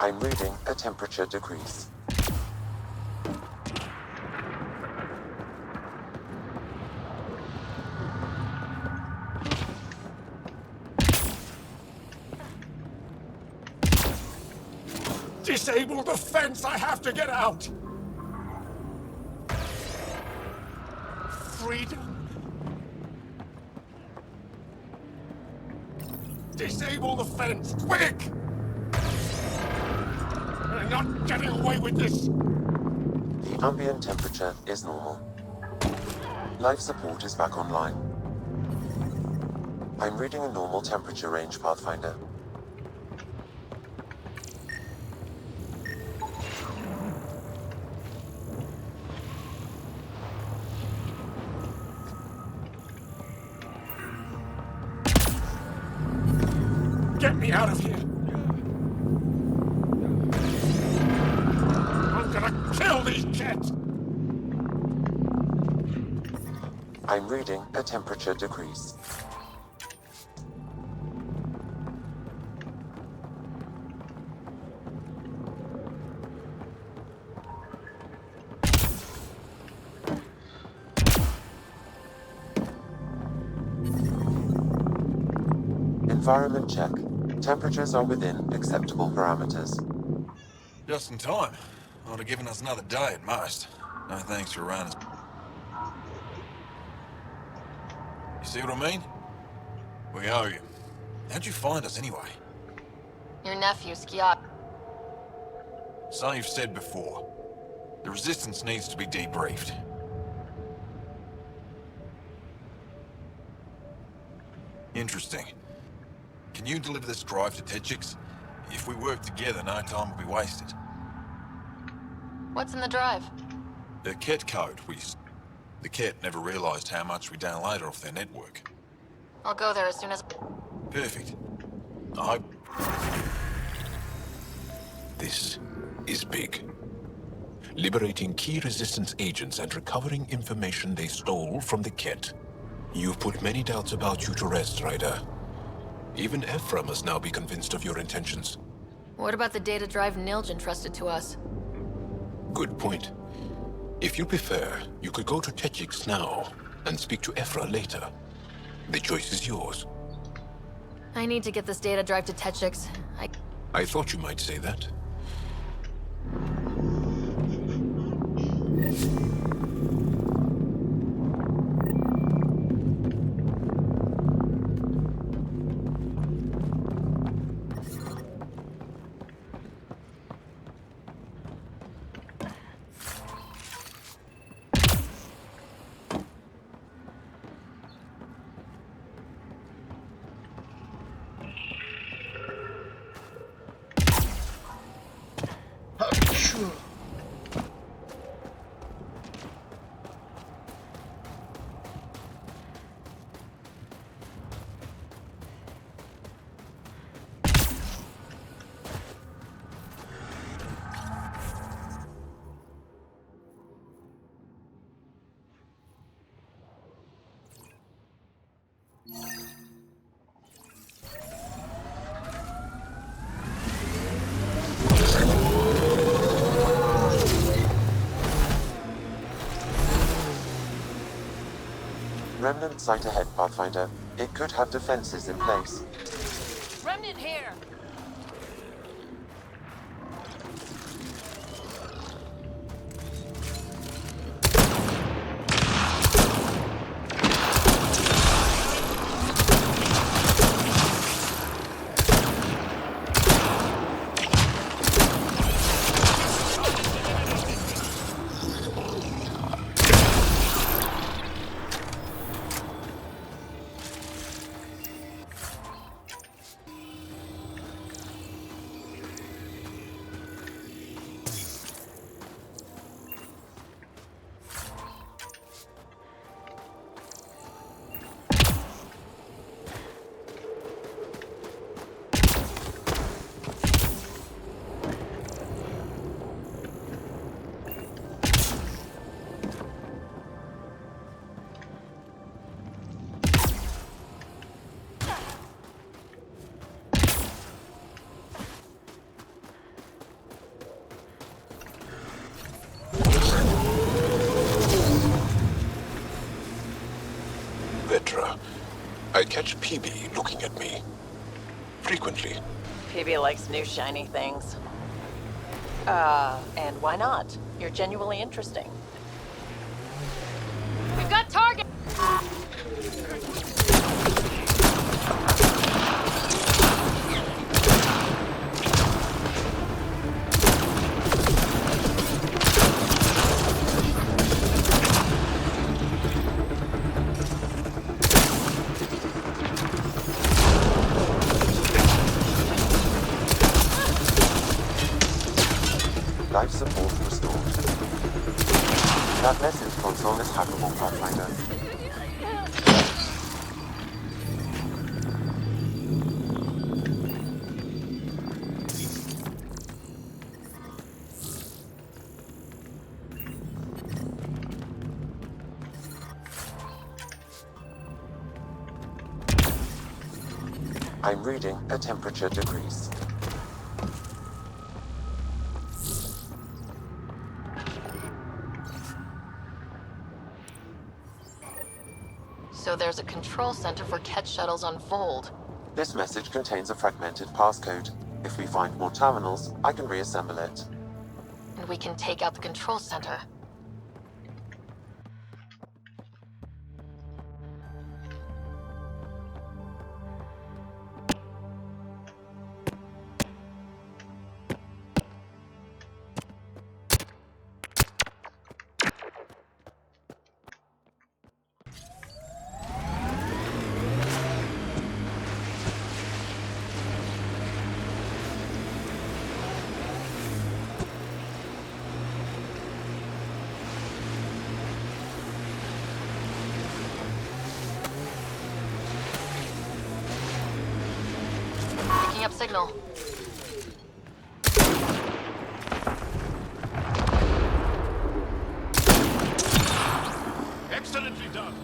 I'm reading a temperature decrease. Disable the fence! I have to get out! Freedom? Disable the fence, quick! You're not getting away with this! The ambient temperature is normal. Life support is back online. I'm reading a normal temperature range, Pathfinder. Get me out of here! I'm gonna kill these kids! I'm reading a temperature decrease. Environment check. Temperatures are within acceptable parameters. Just in time. Ought have given us another day at most. No thanks for running. You see what I mean? We owe you. How'd you find us anyway? Your nephew, Skiat. So you've said before. The Resistance needs to be debriefed. Interesting. Can you deliver this drive to Techix? If we work together, no time will be wasted. What's in the drive? The Ket code. The Ket never realized how much we downloaded off their network. I'll go there as soon as... Perfect. I hope... This is big. Liberating key Resistance agents and recovering information they stole from the Ket. You've put many doubts about you to rest, Ryder. Even Ephra must now be convinced of your intentions. What about the data drive Nilj entrusted to us? Good point. If you prefer, you could go to Techix now and speak to Ephra later. The choice is yours. I need to get this data drive to Techix. I thought you might say that. Remnant site ahead, Pathfinder. It could have defenses in place. Remnant here! I catch PB looking at me. Frequently. PB likes new shiny things. And why not? You're genuinely interesting. We've got target! Life support restored. That message console is hackable, Pathfinder. I'm reading a temperature degrees. So there's a control center for Ket shuttles on Fold. This message contains a fragmented passcode. If we find more terminals, I can reassemble it. And we can take out the control center. Picking up signal. Excellently done.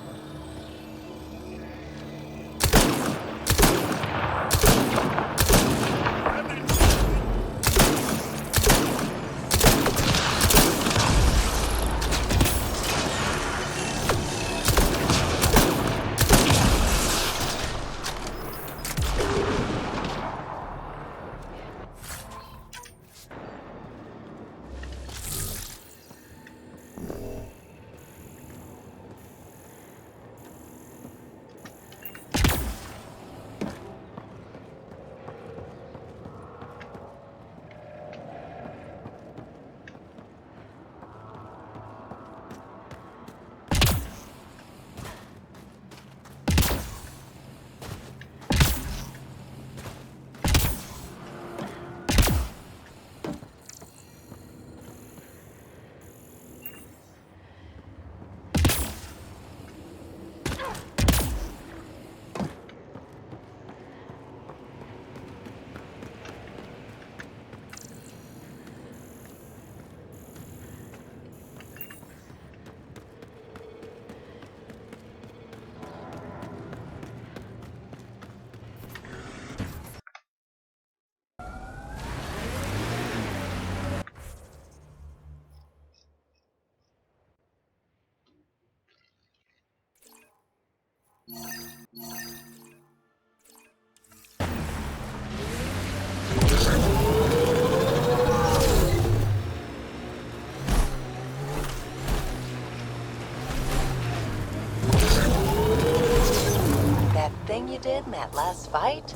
That thing you did in that last fight?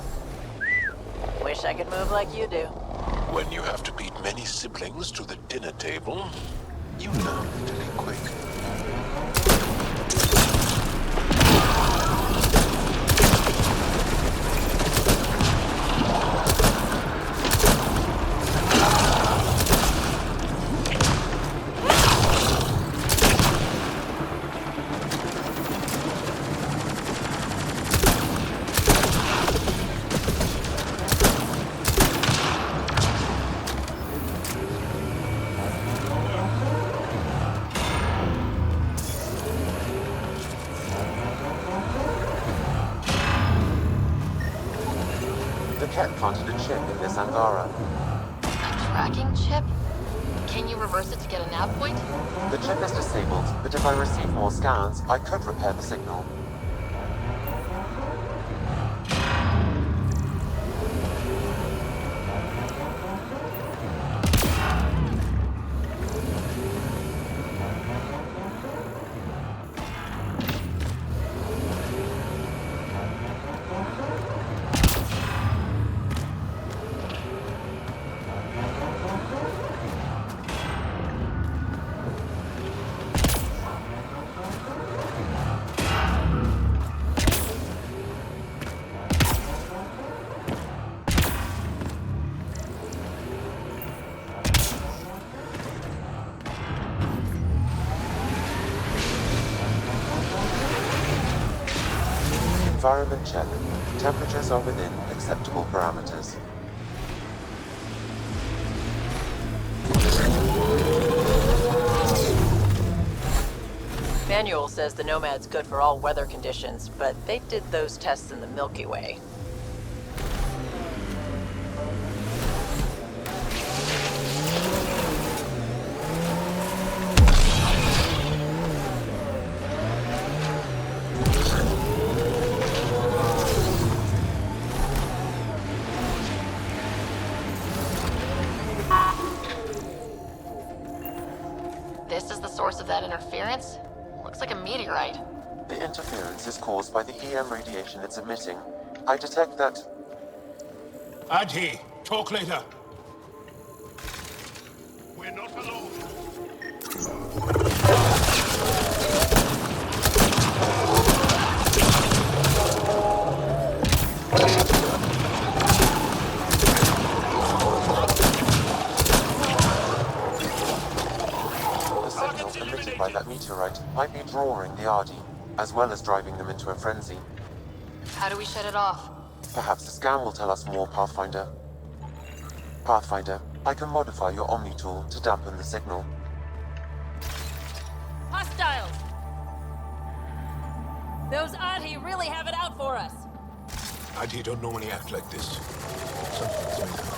Wish I could move like you do. When you have to beat many siblings to the dinner table, you learn to be quick. The Ket planted a chip in this Angara. A tracking chip? Can you reverse it to get a nav point? The chip is disabled, but if I receive more scans, I could repair the signal. Environment check. Temperatures are within acceptable parameters. Manual says the Nomad's good for all weather conditions, but they did those tests in the Milky Way. with that interference? Looks like a meteorite. The interference is caused by the EM radiation it's emitting. I detect that... Adhi, talk later. We're not alone. The signal emitted by that meteorite might be drawing the Ardi, as well as driving them into a frenzy. How do we shut it off? Perhaps the scan will tell us more, Pathfinder. Pathfinder, I can modify your Omni tool to dampen the signal. Hostiles! Those Adhi really have it out for us. Adhi don't normally act like this. Something's missing.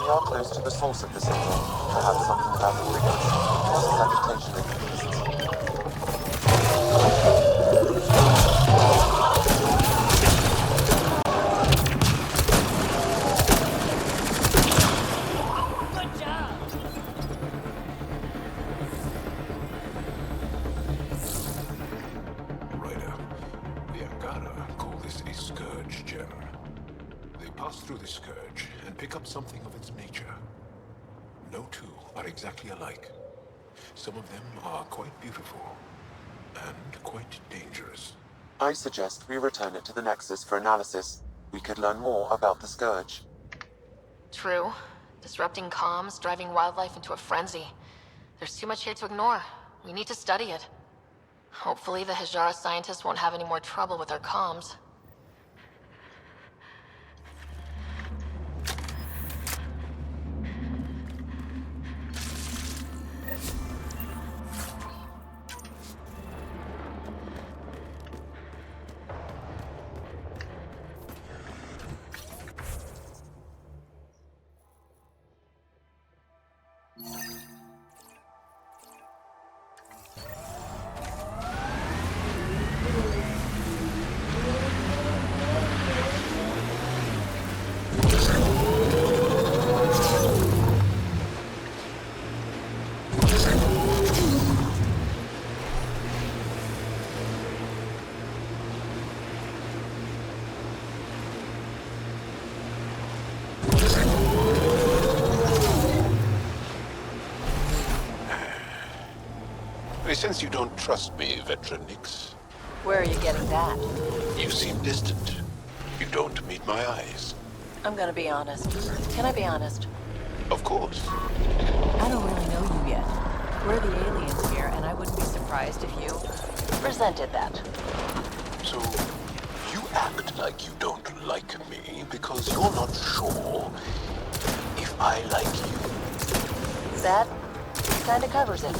We are close to the source of the signal. Perhaps something about the frequency. Lost agitation Good job! Ryder, the Angara call this a scourge gem. They pass through the scourge and pick up something of its nature. No two are exactly alike. Some of them are quite beautiful and quite dangerous. I suggest we return it to the Nexus for analysis. We could learn more about the Scourge. True. Disrupting comms, driving wildlife into a frenzy. There's too much here to ignore. We need to study it. Hopefully the Hijara scientists won't have any more trouble with our comms. I sense you don't trust me, Veteran Nix. Where are you getting that? You seem distant. You don't meet my eyes. I'm gonna be honest. Can I be honest? Of course. I don't really know you yet. We're the aliens here, and I wouldn't be surprised if you resented that. So, you act like you don't like me because you're not sure if I like you. That kinda covers it.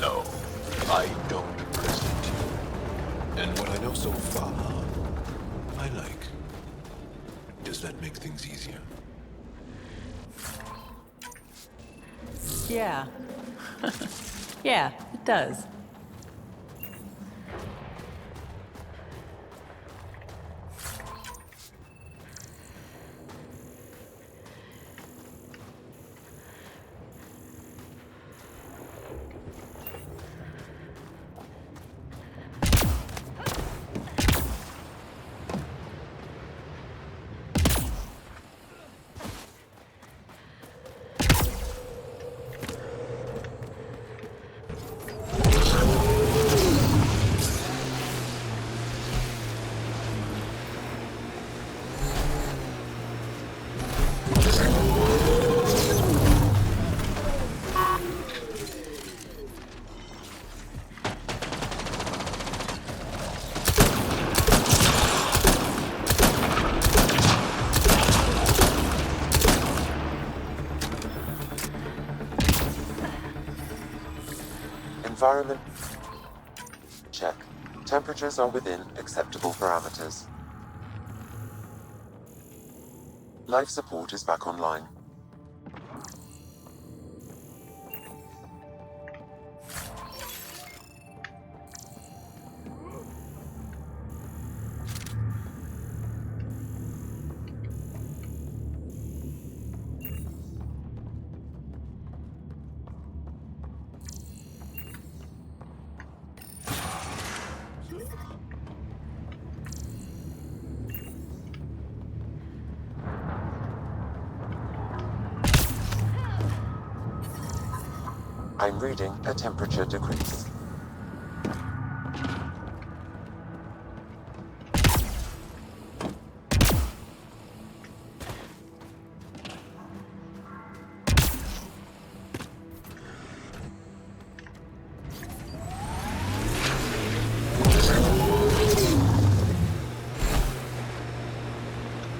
No, I don't resent you. And what I know so far, I like. Does that make things easier? Yeah. Yeah, it does. Environment. Check. Temperatures are within acceptable parameters. Life support is back online. I'm reading a temperature decrease.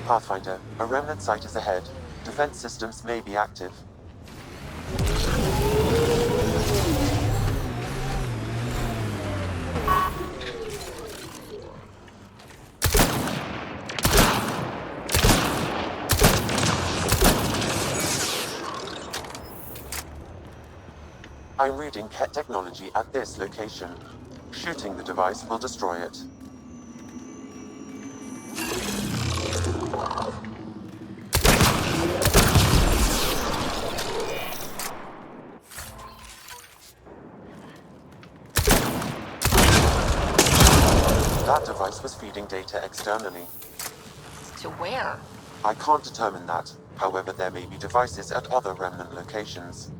Pathfinder, a remnant site is ahead. Defense systems may be active. I'm reading Ket technology at this location. Shooting the device will destroy it. That device was feeding data externally. To where? I can't determine that. However, there may be devices at other remnant locations.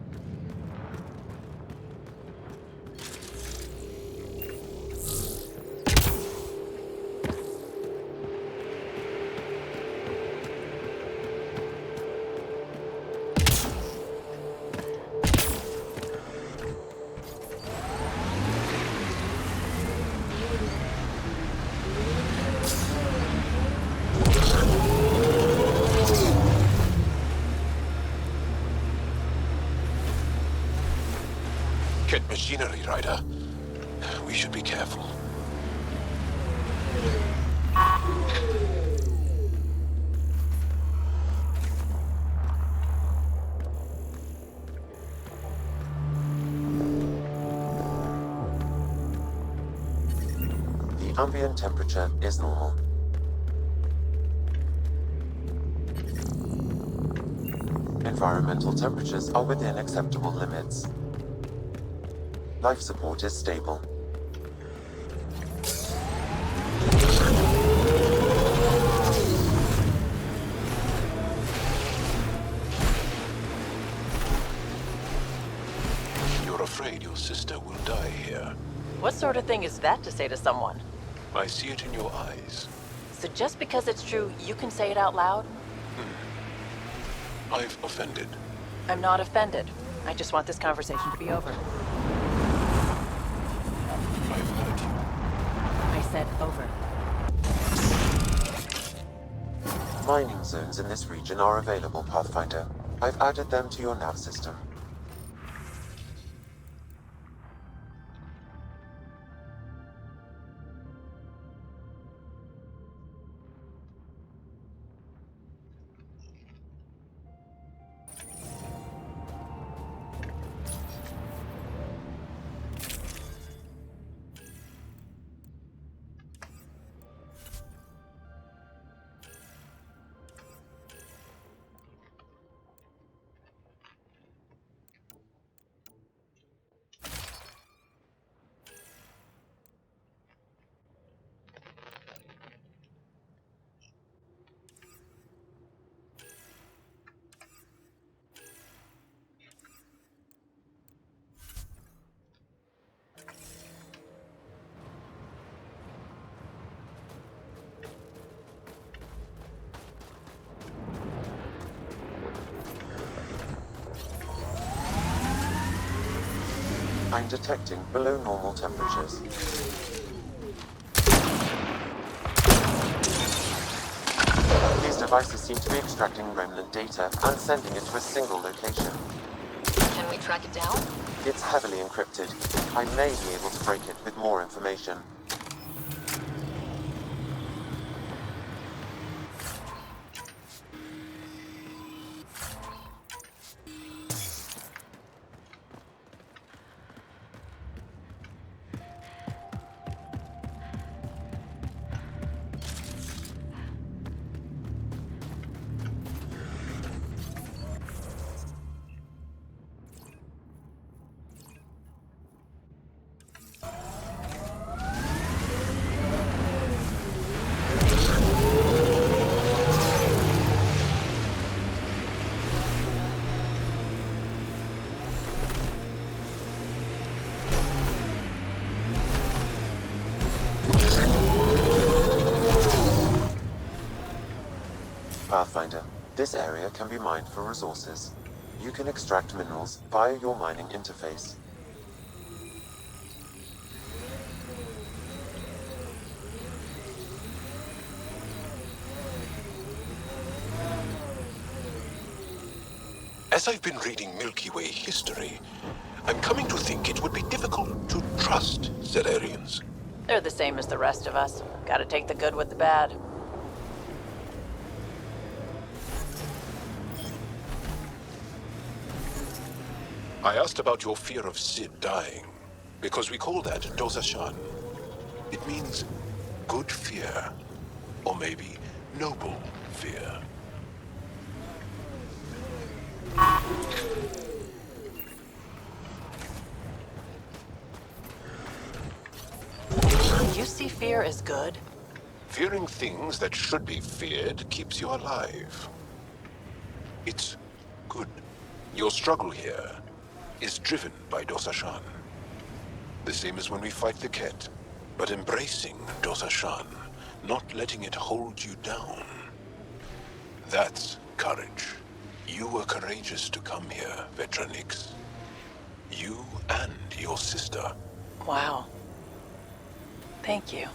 Ket machinery, Ryder. We should be careful. The ambient temperature is normal. Environmental temperatures are within acceptable limits. Life support is stable. You're afraid your sister will die here. What sort of thing is that to say to someone? I see it in your eyes. So just because it's true, you can say it out loud? I've offended. I'm not offended. I just want this conversation to be over. I've heard you. I said over. Mining zones in this region are available, Pathfinder. I've added them to your nav system. I'm detecting below normal temperatures. These devices seem to be extracting remnant data and sending it to a single location. Can we track it down? It's heavily encrypted. I may be able to break it with more information. Pathfinder, this area can be mined for resources. You can extract minerals via your mining interface. As I've been reading Milky Way history, I'm coming to think it would be difficult to trust Zellerians. They're the same as the rest of us. Gotta take the good with the bad. I asked about your fear of Sid dying, because we call that Dosashan. It means good fear, or maybe noble fear. You see fear as good? Fearing things that should be feared keeps you alive. It's good. Your struggle here is driven by Dosashan. The same as when we fight the Ket, but embracing Dosashan, not letting it hold you down. That's courage. You were courageous to come here, Vetranix. You and your sister. Wow. Thank you.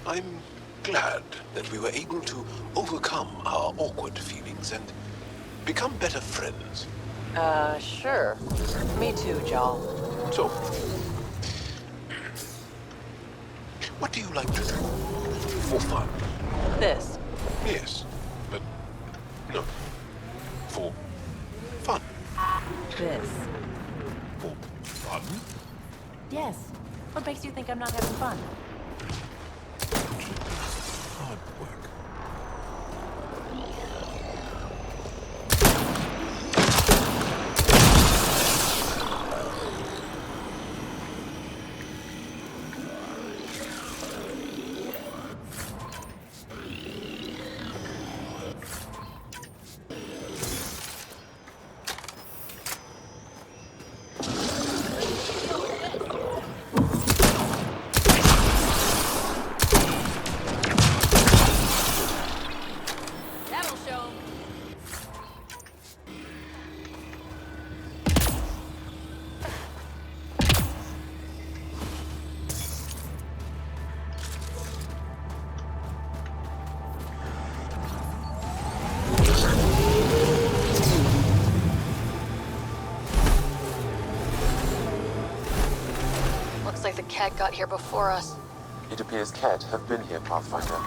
I'm glad that we were able to overcome our awkward feelings and become better friends. Sure. Me too, Jal. So, what do you like to do for fun? This. Yes, but no. For fun. This. For fun? Yes. What makes you think I'm not having fun? Hard work. Looks like the cat got here before us. It appears Ked have been here, Pathfinder.